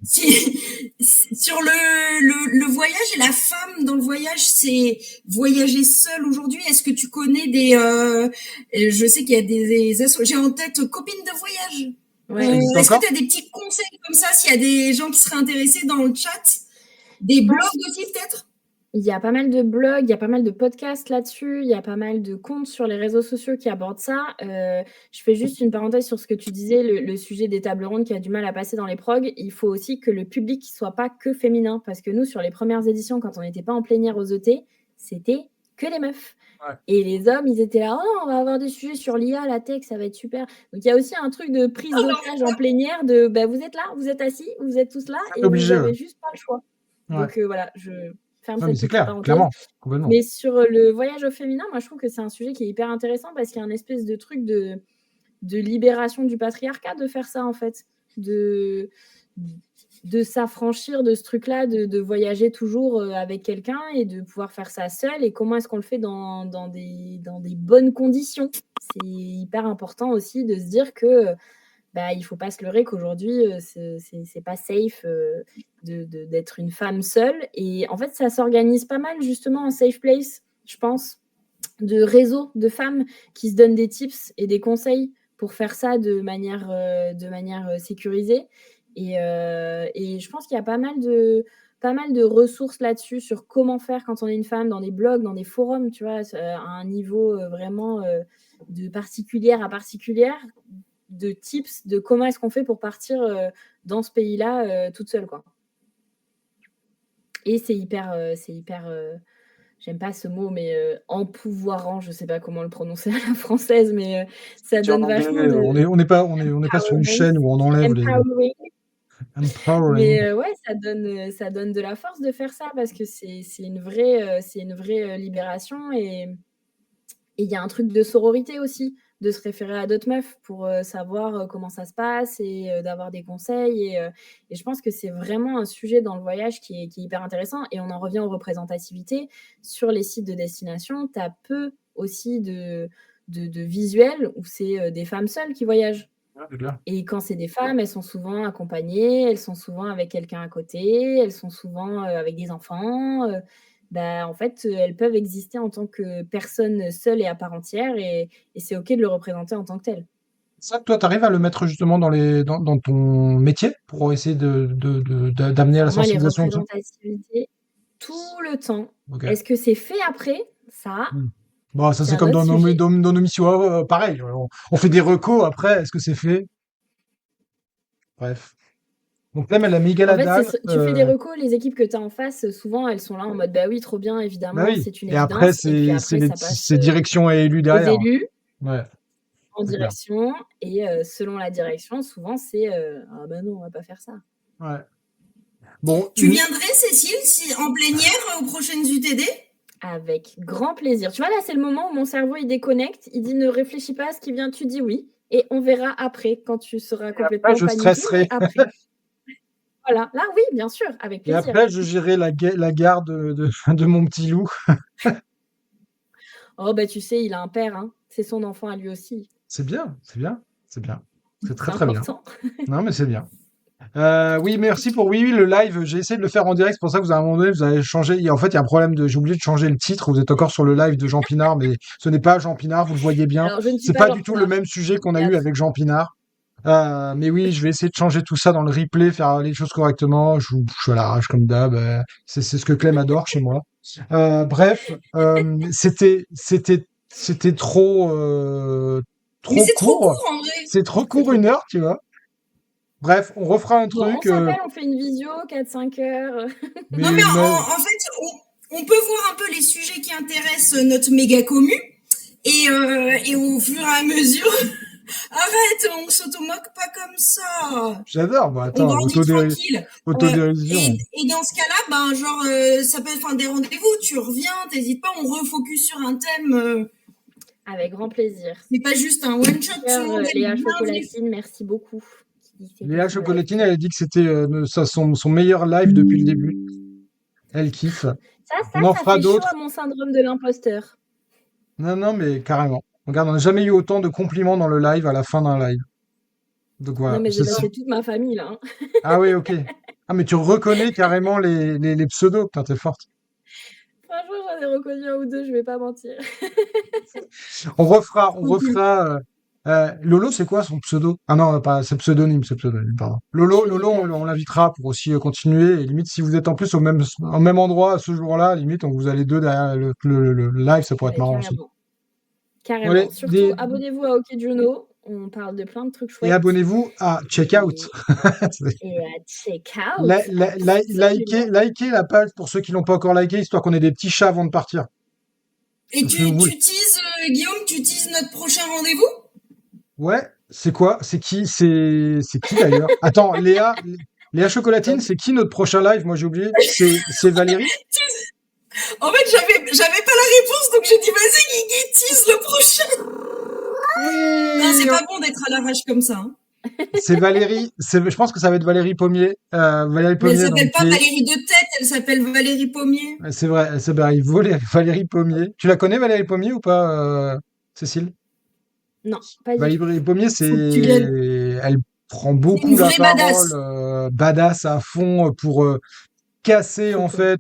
Sur le voyage et la femme dans le voyage, c'est voyager seul aujourd'hui. Est-ce que tu connais je sais qu'il y a j'ai en tête copines de voyage. Ouais. Ça existe Est-ce que encore? tu as des petits conseils comme ça, s'il y a des gens qui seraient intéressés dans le chat? Des Je blogs pense aussi, peut-être? il y a pas mal de blogs, il y a pas mal de podcasts là-dessus, il y a pas mal de comptes sur les réseaux sociaux qui abordent ça. Je fais juste une parenthèse sur ce que tu disais, le sujet des tables rondes qui a du mal à passer dans les progs. Il faut aussi que le public soit pas que féminin parce que nous, sur les premières éditions, quand on n'était pas en plénière aux ET, c'était que les meufs. Ouais. Et les hommes, ils étaient là: «Oh, on va avoir des sujets sur l'IA, la tech, ça va être super». Donc il y a aussi un truc de prise d'otage en plénière de, bah, vous êtes là, vous êtes assis, vous êtes tous là C'est et vous obligé, ouais. avez juste pas le choix. Ouais. Donc voilà, je ferme Non, mais cette c'est petite clair, parenthèse. clairement, complètement. Mais sur le voyage au féminin, moi, je trouve que c'est un sujet qui est hyper intéressant parce qu'il y a un espèce de truc de libération du patriarcat de faire ça, en fait. De de s'affranchir de ce truc-là, de voyager toujours avec quelqu'un et de pouvoir faire ça seul. Et comment est-ce qu'on le fait dans des bonnes conditions? C'est hyper important aussi de se dire que il ne faut pas se leurrer qu'aujourd'hui, c'est pas safe d'être une femme seule. Et en fait, ça s'organise pas mal justement en safe place, je pense, de réseaux de femmes qui se donnent des tips et des conseils pour faire ça de manière sécurisée. Et je pense qu'il y a pas mal de ressources là-dessus sur comment faire quand on est une femme, dans des blogs, dans des forums, tu vois, à un niveau vraiment de particulière à particulière, de tips de comment est-ce qu'on fait pour partir dans ce pays-là toute seule, quoi. Et c'est hyper j'aime pas ce mot, mais empouvoirant, je sais pas comment le prononcer à la française, mais ça donne vachement de on n'est pas sur une chaîne où on enlève les empowering. empowering. Mais ouais, ça donne de la force de faire ça parce que c'est une vraie libération. Et il y a un truc de sororité aussi, de se référer à d'autres meufs pour savoir comment ça se passe et d'avoir des conseils. Et je pense que c'est vraiment un sujet dans le voyage qui est hyper intéressant. Et on en revient aux représentativités. Sur les sites de destination, tu as peu aussi de visuels où c'est des femmes seules qui voyagent. Ouais, c'est clair. Et quand c'est des femmes, elles sont souvent accompagnées, elles sont souvent avec quelqu'un à côté, elles sont souvent avec des enfants. En fait, elles peuvent exister en tant que personne seule et à part entière, et c'est OK de le représenter en tant que tel. Ça, toi, tu arrives à le mettre justement dans ton métier pour essayer d'amener à la Alors moi, les sensibilisation de ça? représentativités, tout le temps. Ok. Est-ce que c'est fait après? Ça, Bon, ça, c'est c'est un comme autre sujet. dans nos missions, pareil. On fait des recos après, est-ce que c'est fait? Bref. Donc, là, elle a mis égal En à fait, dalle. tu fais des recos, les équipes que tu as en face, souvent, elles sont là en mode bah oui, trop bien, Bah évidemment, oui. c'est une Et après, évidence. Et puis après, ça passe c'est direction et élus aux derrière. élus, Ouais, en c'est clair. direction, et selon la direction, souvent, c'est ah ben non, on va pas faire ça. Ouais. Bon, Tu viendrais, Cécile, en plénière aux prochaines UTD? Avec grand plaisir. Tu vois, là, c'est le moment où mon cerveau, il déconnecte. Il dit, ne réfléchis pas à ce qui vient, tu dis oui. Et on verra après, quand tu seras complètement je paniqué. stresserai. Mais après. Voilà. Là, oui, bien sûr, avec Et plaisir. après, je gérerai la garde de mon petit loup. Oh, bah, tu sais, il a un père, hein. C'est son enfant à lui aussi. C'est bien, c'est bien, c'est bien. C'est très, C'est très bien. important. Non, mais c'est bien. Oui, merci pour oui, le live. J'ai essayé de le faire en direct. C'est pour ça que vous, à un moment donné, vous avez changé. En fait, il y a un problème j'ai oublié de changer le titre. Vous êtes encore sur le live de Jean Pinard, mais ce n'est pas Jean Pinard. Vous le voyez bien. Alors, je ne suis C'est pas pas Jean du tout le Pinard. même sujet qu'on a eu avec Jean Pinard. Mais oui, je vais essayer de changer tout ça dans le replay, faire les choses correctement. Je suis à l'arrache comme d'hab. C'est ce que Clem adore chez moi. Bref, c'était trop Mais c'est trop court. court en vrai. C'est trop court, 1 heure, tu vois. Bref, on refera un Bon, on truc. s'appelle, on fait une visio, 4-5 heures. Non, mais en fait, on peut voir un peu les sujets qui intéressent notre méga commu. Et au fur et à mesure, arrête, on s'automoque pas comme ça. J'adore. Bah, On attends, grandit tranquille. autodérision. Et dans ce cas-là, ça peut être des rendez-vous. Tu reviens, t'hésites pas, on refocus sur un thème. Avec grand plaisir. C'est pas juste un one shot. Léa Chocolatine, merci beaucoup. Léa Chocolatine, elle a dit que c'était son meilleur live depuis le début. Elle kiffe. Ça fait chaud à mon syndrome de l'imposteur. Non, mais carrément. Regarde, on n'a jamais eu autant de compliments dans le live à la fin d'un live. Donc voilà. Non, mais c'est toute ma famille, là. Hein. Ah oui, ok. Ah, mais tu reconnais carrément les pseudos. Putain, t'es forte. Franchement, j'en ai reconnu un ou deux, je vais pas mentir. On refera. Lolo, c'est quoi son pseudo? Ah non, c'est pseudonyme, pardon. Lolo, on l'invitera pour aussi continuer. Et limite, si vous êtes en plus au même endroit ce jour-là, limite, vous allez deux derrière le live, ça pourrait être marrant aussi. Carrément. Allez, surtout, abonnez-vous à OK Juno. On parle de plein de trucs chouettes. Et abonnez-vous à Checkout. Et à Checkout. Likez la page pour ceux qui l'ont pas encore liké, histoire qu'on ait des petits chats avant de partir. Et tu teases, Guillaume, tu teases notre prochain rendez-vous? Ouais, c'est quoi? C'est qui d'ailleurs? Attends, Léa Chocolatine, c'est qui notre prochain live? Moi j'ai oublié. C'est Valérie? En fait, j'avais pas la réponse, donc j'ai dit vas-y, Guigui, tease le prochain. Oui. Non, c'est pas bon d'être à l'arrache comme ça. Hein. C'est Valérie, je pense que ça va être Valérie Pommier. Valérie Mais elle Pommier, s'appelle donc, pas Valérie de tête, elle s'appelle Valérie Pommier. c'est vrai, c'est Valérie Pommier. Tu la connais, Valérie Pommier, ou pas, Cécile? Non, pas du tout. Valérie Pommier, Faut que tu viennes. elle prend C'est une beaucoup la vraie parole, badass. badass à fond, pour casser Trop en cool. fait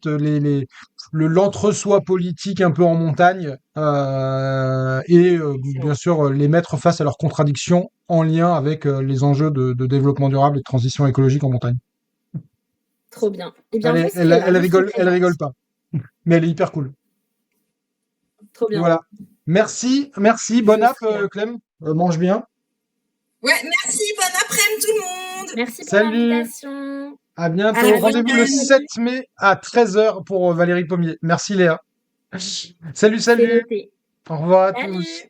l'entre-soi politique un peu en montagne, et bien Excellent. sûr les mettre face à leurs contradictions en lien avec les enjeux de développement durable et de transition écologique en montagne. Trop bien. Eh bien, je serai là, Elle je serai rigole, elle présente. rigole pas, mais elle est hyper cool. Trop Et bien. voilà. Merci, merci. Bonne Je app, serai là. Clem. Mange bien. Ouais, merci, bon après-midi tout le monde. Merci pour Salut. l'invitation. À À bientôt. la À Rendez-vous le bientôt. prochaine. 7 mai à 13h pour Valérie Pommier. Merci Léa. Salut, C'est salut. noté. Au revoir à tous. Salut!